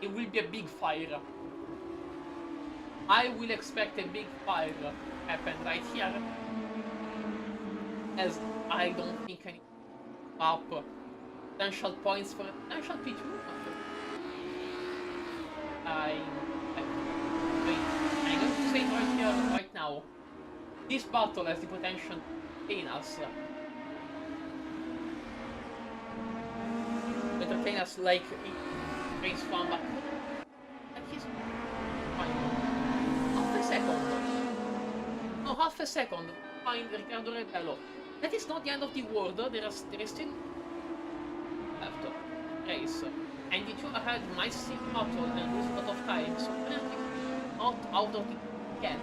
it will be a big fire. I will expect a big fire to happen right here, as I don't think I need to up potential points for a potential P2. I'm going to say it right here, right now. this battle has the potential to entertain us. Entertain us like in race 1, but he's fine. Half a second. No, half a second. Find Riccardo Rebello. That is not the end of the world. There is still left race. And the two ahead might still battle and lose a lot of time. So apparently not out of the yet.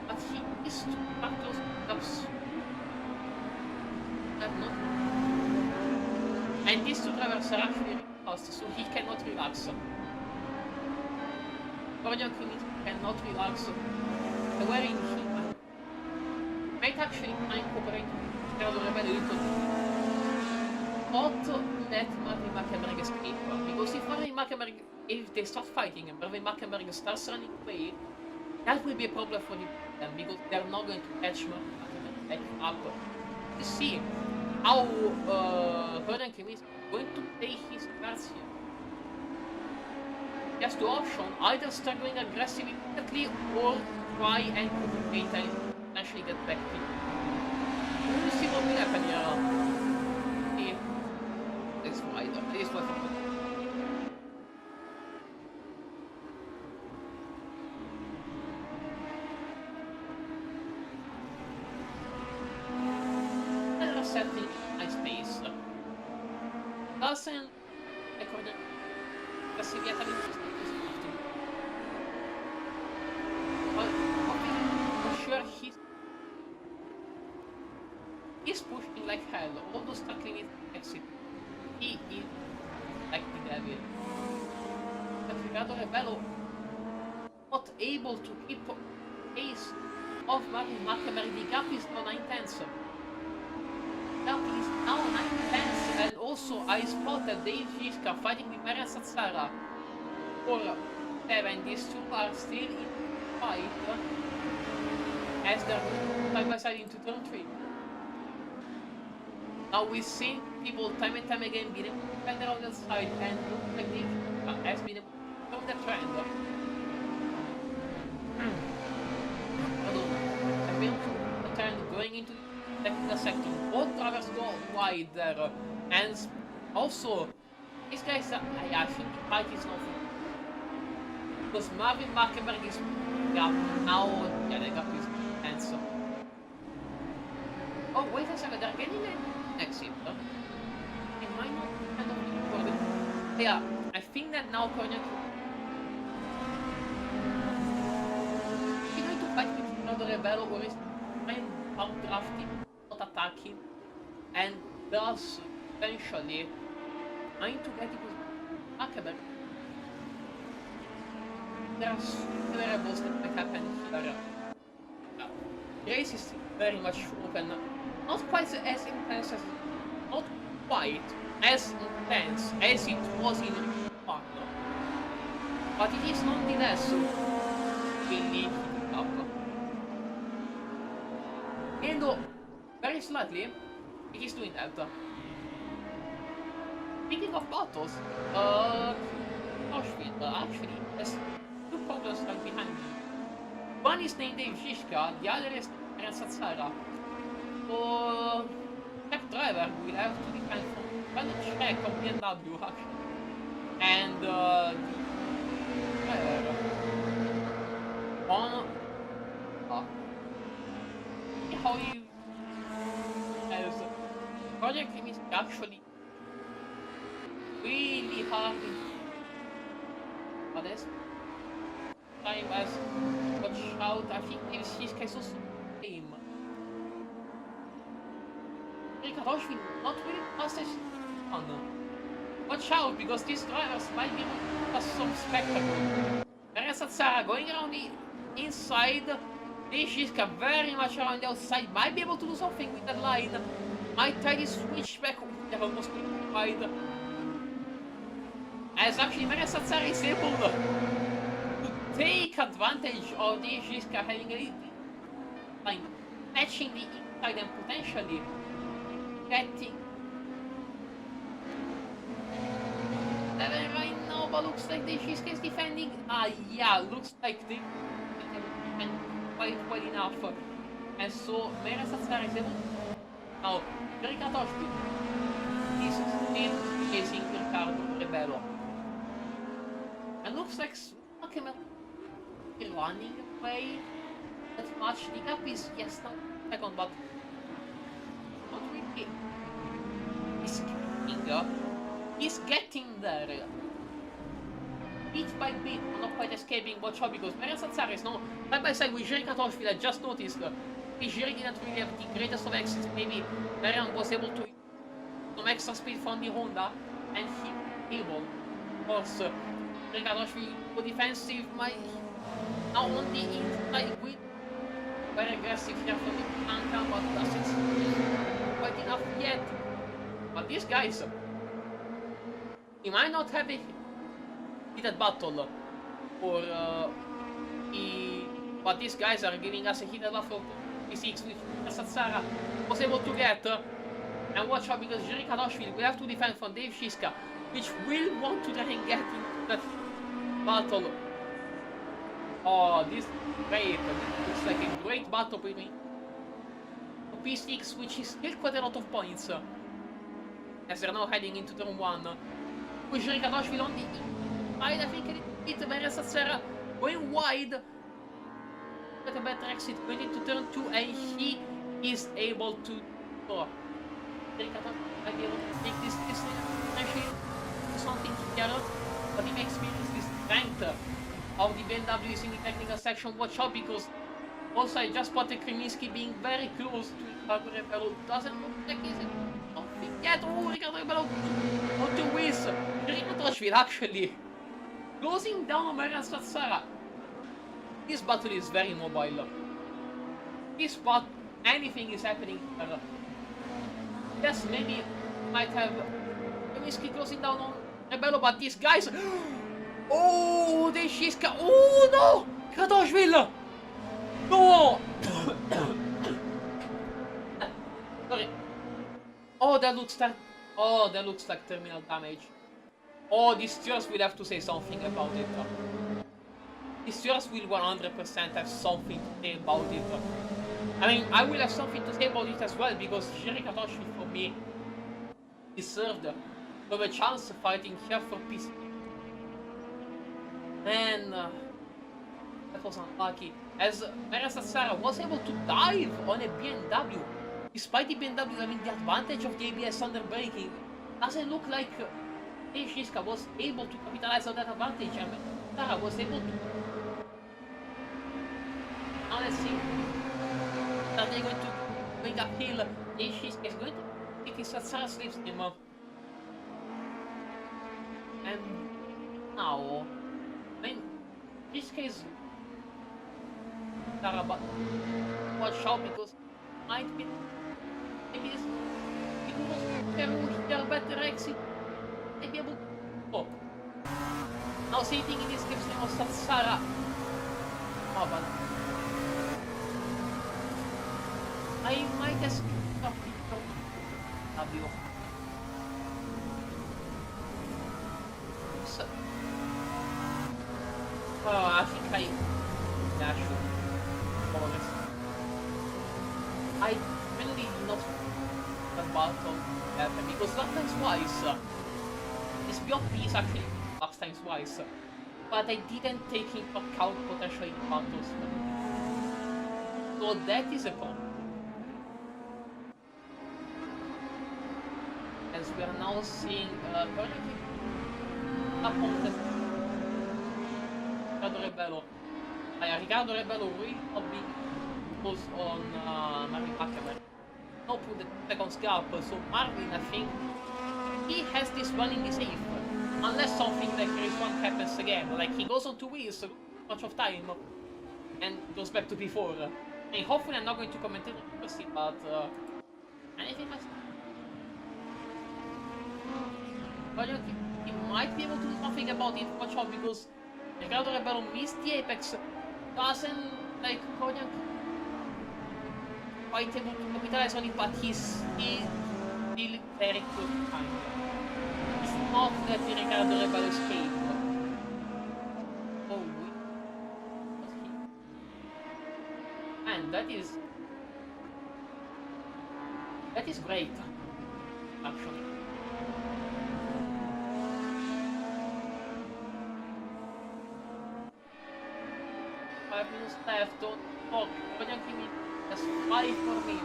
But he is to back those ups. Not. And these two drivers are actually really fast, so he cannot relax. Guardian cannot relax. Wherein he might actually incorporate Riccardo Rebello into not let Marvin Mackenberg escape. Because if they start fighting and Marvin Mackenberg starts running away, that will be a problem for them because they're not going to catch Marvin Mackenberg up. You see how Gordon Kim is going to play his cards here. He has two options, either start going aggressively immediately or try and complicate and potentially get back in. We'll see what will happen here. This wide, this way for setting nice pace. Doesn't according to I'm sure he's pushing like hell. All those tackling it exit. He is like the devil. But Riccardo Rebello not able to keep pace of Marvin Mackenberg. The gap is now 9 tenths. Gap is now 9 tenths, and also I spotted Dave Giska fighting with Marian Sazzara for 7. These two are still in the fight as they're side by side into turn 3. Now we've seen people time and time again being able to find around the side and look like Dave Giska has been able to turn the trend. Going into the technical sector, both drivers go wide there, and also these guys, I think the fight is not for because Marvin Mackenberg is gap now. Yeah, the gap is intense. Oh wait a second, they're getting an exit. It might not kind of be recorded. Yeah, I think that now Cognac is going to fight with another Rebello or is outdrafting, not attacking, and thus eventually trying to get it with Mackenberg. There are variables that might happen here. The race is very much open, not quite as intense as not quite as intense as it was in Brno, but it is nonetheless really up. And very slightly, it is doing that. Speaking of battles, Auschwitz actually has two problems stuck behind me. One is named Dave Giska, the other is Marian Sazzara. So, Czech driver will have to depend on one Czech of BMW actually. And the driver on how you as Project is actually really hard but this time as watch out. I think his case also same. Ricard Auschwitz not really fast as fun. Watch out because these drivers might be some spectacle. Marian Sazzara going around the inside. Giska very much around the outside, might be able to do something with that line. Might try to switch back. They're almost wide. As actually Marian Sazzara is able to take advantage of the Giska having a line, matching the inside and potentially getting right now, but looks like the Giska is defending. Yeah, looks like they quite well enough. And so Mercedes is able. Now, Riccardo is still chasing Riccardo Rebello. And looks like Schumacher is running away that much. The gap is, yes, not second, but not really. He's getting there. Bit by bit, not quite escaping Boccia because Mercedes now side by side with Jerry Katoshvili. I just noticed Jerry didn't really have the greatest of exits. Maybe Marian was able to some extra speed from the Honda, and he able. Of course, Jerry Katoshvili go defensive. Now on the inside with very aggressive here from the Blanca, but doesn't quite enough yet. But these guys, he might not have a heated battle for but these guys are giving us a heated battle for P6, which Satsara was able to get. And watch out because Jerry Katoshvili will have to defend from Dave Shiska, which will want to try and get into that battle. Oh, this is great. Looks like a great battle between P6, which is still quite a lot of points. As they're now heading into turn 1. With Jerry Katoshvili on the inside, I think a little bit. Satsara going wide. Got a better exit going into turn 2, and he is able to. Oh, Jerry Katoshvili might be able to take this actually something together, but he may experience the strength of the BMWs in the technical section. Watch out because also I just spotted Kreminsky being very close to Riccardo Rebello. Doesn't look like he's nothing yet. Oh, Riccardo Rebello on two wheels. Jerry Katoshvili actually closing down on Marian Satsara. This battle is very mobile. This spot, anything is happening here. Yes, maybe might have Kreminsky closing down on Rebello, but these guys. Oh, they Shiska. Oh no! Katoshvili! No! Sorry. Oh, that looks like terminal damage. Oh, the steers will have to say something about it. The steers will 100% have something to say about it. I mean, I will have something to say about it as well because Jerry Katoshvili for me deserved to have a chance fighting here for peace. And that was unlucky, as Marian Satsara was able to dive on a BMW. Despite the BMW having the advantage of the ABS under braking, doesn't look like Shiska was able to capitalize on that advantage. And Satsara was able to. Now let's see. Are they going to bring uphill? Shiska is going to take his Satsara slips him up. And now. I mean, this case, but watch out because might be maybe there better exit, maybe able to. Oh, now sitting in this gives now Satsara. Oh, but I might have skipped W. Oh, I think I should. I really did not that battle happen because last time's wise. This BOP is actually last time's wise, but I didn't take into account potentially the battles. So that is a problem. As we are now seeing currently up on the Riccardo Rebello will not be close on Marvin Ackerman. No put the second gap, so Marvin, I think, he has this one in the safe. Unless something like Race 1 happens again, like he goes on two wheels, so much of time, and goes back to P4. I mean, hopefully I'm not going to comment it, but anything else? But he might be able to do something about it, watch out, because Riccardo Rebello missed the apex, doesn't like Kodiak quite able to capitalize on it, but he's still very close to time. It's not that Riccardo Rebello escaped. Oh, and that is great, actually. 5 minutes left, don't talk. Konya Kimi has 5 for me.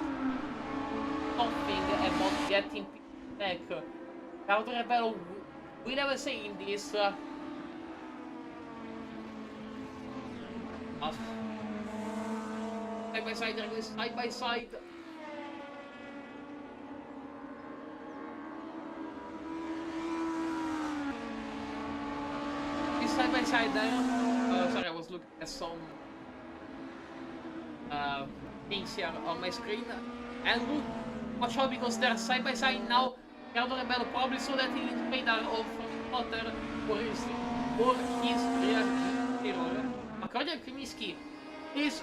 Something about getting back. Ricardo Rebello will have a say in this. Side by side, they're going side by side. This side by side there. Sorry, I was looking at some things here on my screen. And look, watch out because they're side by side now. Ricardo Rebello probably saw that in his radar of water or his rear mirror. According to Krimiski, is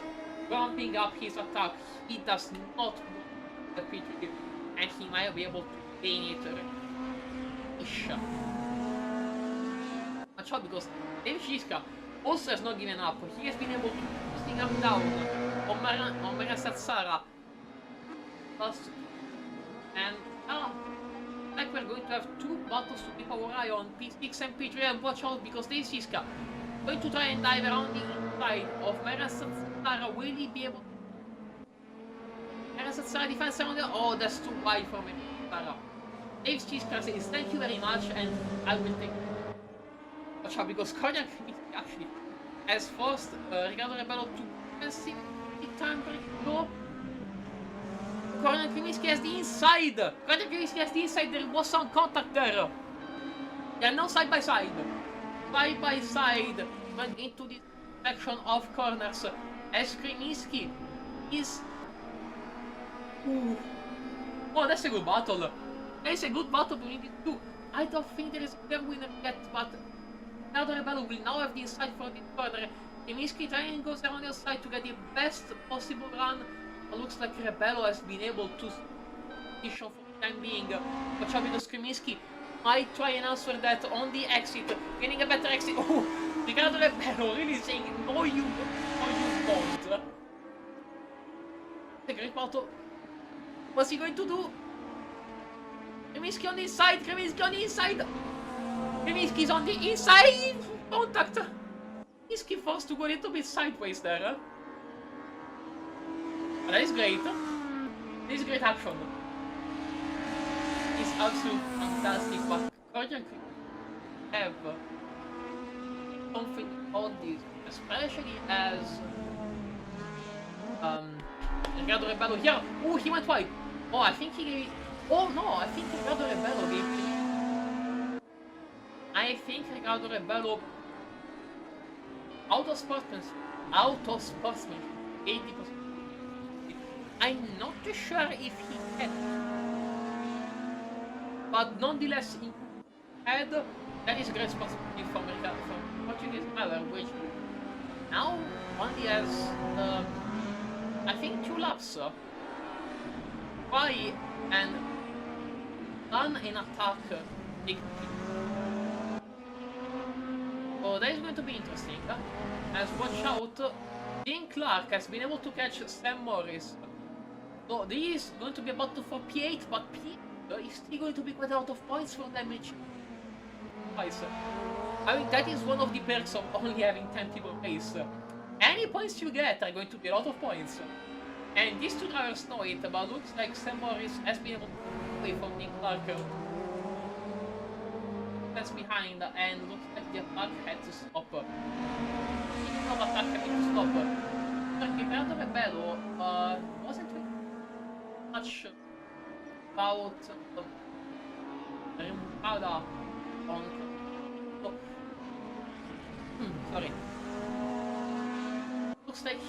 ramping up his attack. He does not want the P3 and he might be able to gain it. Watch out because David Shiska also has not given up. He has been able to sting him down on Maria Satsara. And like we're going to have 2 battles to keep our eye on, P6 and P3, and watch out because David Shiska going to try and dive around the inside of Maria Satsara. Will he be able to? Maria Satsara defense around there. Oh, that's too wide for Maria Satsara. Dave Shiska says thank you very much and I will take it. Watch out because Cognac actually has forced Ricardo Rebello to defensive time break. No. Cognac Krimiski has the inside. Cognac Krimiski has the inside. There was some contact there. They are now side by side. Side by side. Going into this section of corners. As Krimiski is. Ooh. Oh, that's a good battle. That is a good battle between these two. I don't think there is a clear winner yet, but Ricardo Rebello will now have the inside for this corner. Krimiski trying to go around the side to get the best possible run. It looks like Rebello has been able to position for the time being. Watch out because Krimiski might try and answer that on the exit. Getting a better exit. Oh, Ricardo Rebello really saying no you don't. It's a great battle. What's he going to do? Krimiski on the inside. Krimiski on the inside. Krimiski's on the inside. Contact. Krimiski forced to go a little bit sideways there. But that is great. This is great action. It's absolutely fantastic. But Cordian have something on this, especially as Ricardo Rebello here. Oh, he went wide. Oh, I think he. Oh no, I think Ricardo Rebello gave me. I think Ricardo Rebello out of sportsmanship, 80%. I'm not too sure if he had, but nonetheless, he had. That is great sportsmanship from Ricardo, from Portuguese Miller, which now only has, I think, 2 laps. Try and run in attack. So that is going to be interesting. As watch out, Dean Clark has been able to catch Sam Morris. So this is going to be a battle for P8, but P8 is still going to be quite a lot of points for damage. I mean, that is one of the perks of only having 10 people race. Any points you get are going to be a lot of points. And these 2 drivers know it, but looks like Sam Morris has been able to get away from Dean Clark. That's behind, and looks like the attack had to stop. Speaking of attack having to stop, Ricardo Rebello wasn't really much about Remontada on. Oh. Sorry. Looks like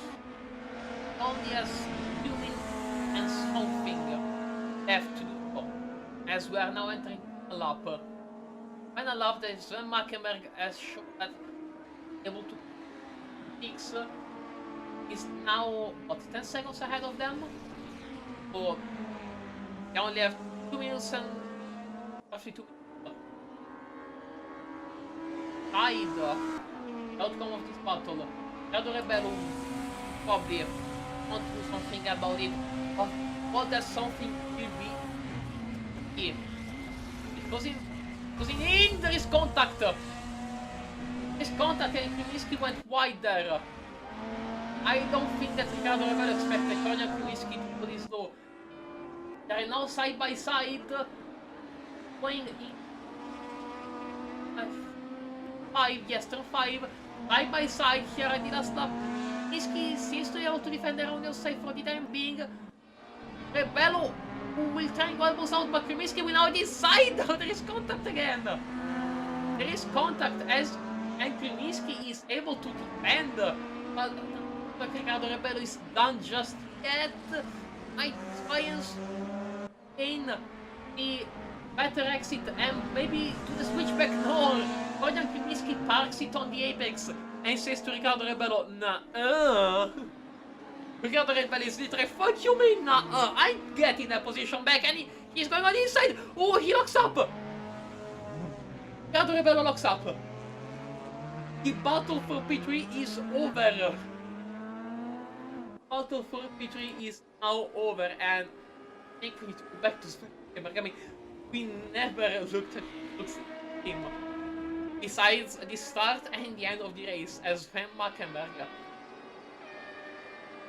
only has 2 minutes and something left to do, as we are now entering a lap. When I love that Sven Markenberg has shown that able to fix is now what 10 seconds ahead of them. So they only have 2 minutes and roughly 2 minutes. Tied the outcome of this battle. Ricardo Rebello probably want to do something about it, or what that something will be here. Because in there is contact. There is contact and Bluesky went wide there. I don't think that Riccardo Rebello expected Konya Bluesky to go this low. They are now side by side, going in 5, yes, turn 5, side by side here at the last lap. Bluesky seems to be able to defend around the side for the time being. Rebello, who will try and go elbows out, but Bluesky will now decide. There is contact again. There is contact and Bluesky is able to defend. But Riccardo Rebello is done just yet. Might try and gain the better exit and maybe do the switchback. No, Konya Bluesky parks it on the apex and says to Riccardo Rebello, nah. Riccardo Rebello is literally, fuck you mean, nah, I get in that position back, and he's going on the inside. Oh, he locks up. Riccardo Rebello locks up. The battle for P3 is over. Battle for P3 is now over, and I think we need to go back to Sven. I mean, we never looked at him besides the start and the end of the race as Sven Mackenberger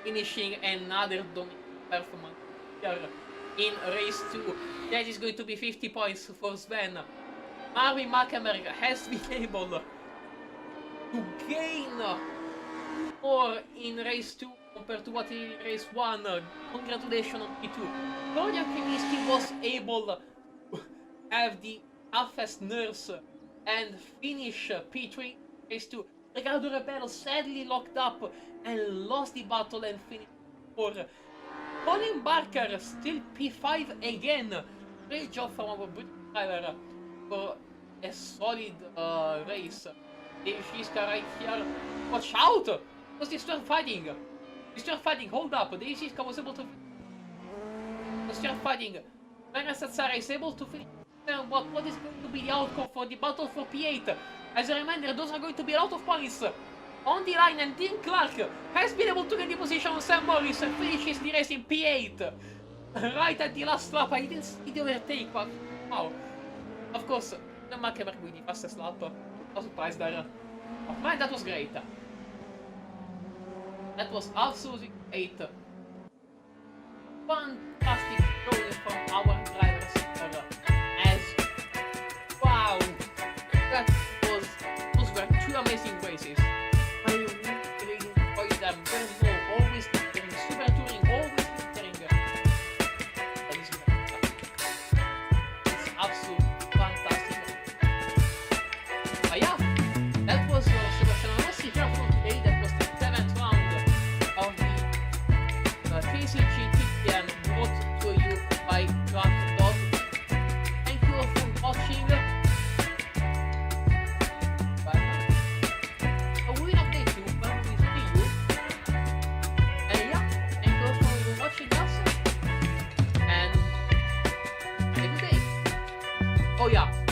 finishing another dominant performance here in race 2. That is going to be 50 points for Sven. Marvin Mackenberger has been able to gain more in race 2 compared to what in race 1. Congratulations on P2. Konya Bluesky was able to have the toughest nerves and finish P3 race 2. Riccardo Rebello sadly locked up and lost the battle and finished 4. Colin Barker still P5 again. Great job from our British driver for a solid race. Dave Shiska right here. Watch out! Because they start fighting. Hold up. Dave Shiska was able to start fighting. Magnus Atsara is able to finish. But what is going to be the outcome for the battle for P8? As a reminder, those are going to be a lot of points on the line, and Dean Clark has been able to get the position on Sam Morris and finishes the race in P8. Right at the last lap, I didn't see the overtake, but wow. Of course, the Mackenberg with the fastest lap. No surprise there. Oh man, that was great. That was absolutely great. Fantastic showing from our drivers here. As wow, those were 2 amazing races. I really enjoyed them. Brno always leading, Super Touring always leading. It's absolutely fantastic. Yeah, that was Sebastian Rossi here for today. That was the 7th round of the KCG TTM brought to you by tracc. Thank you all for watching. I will update you when we see you. And yeah, thank you all for watching us. And have a good day. Oh yeah.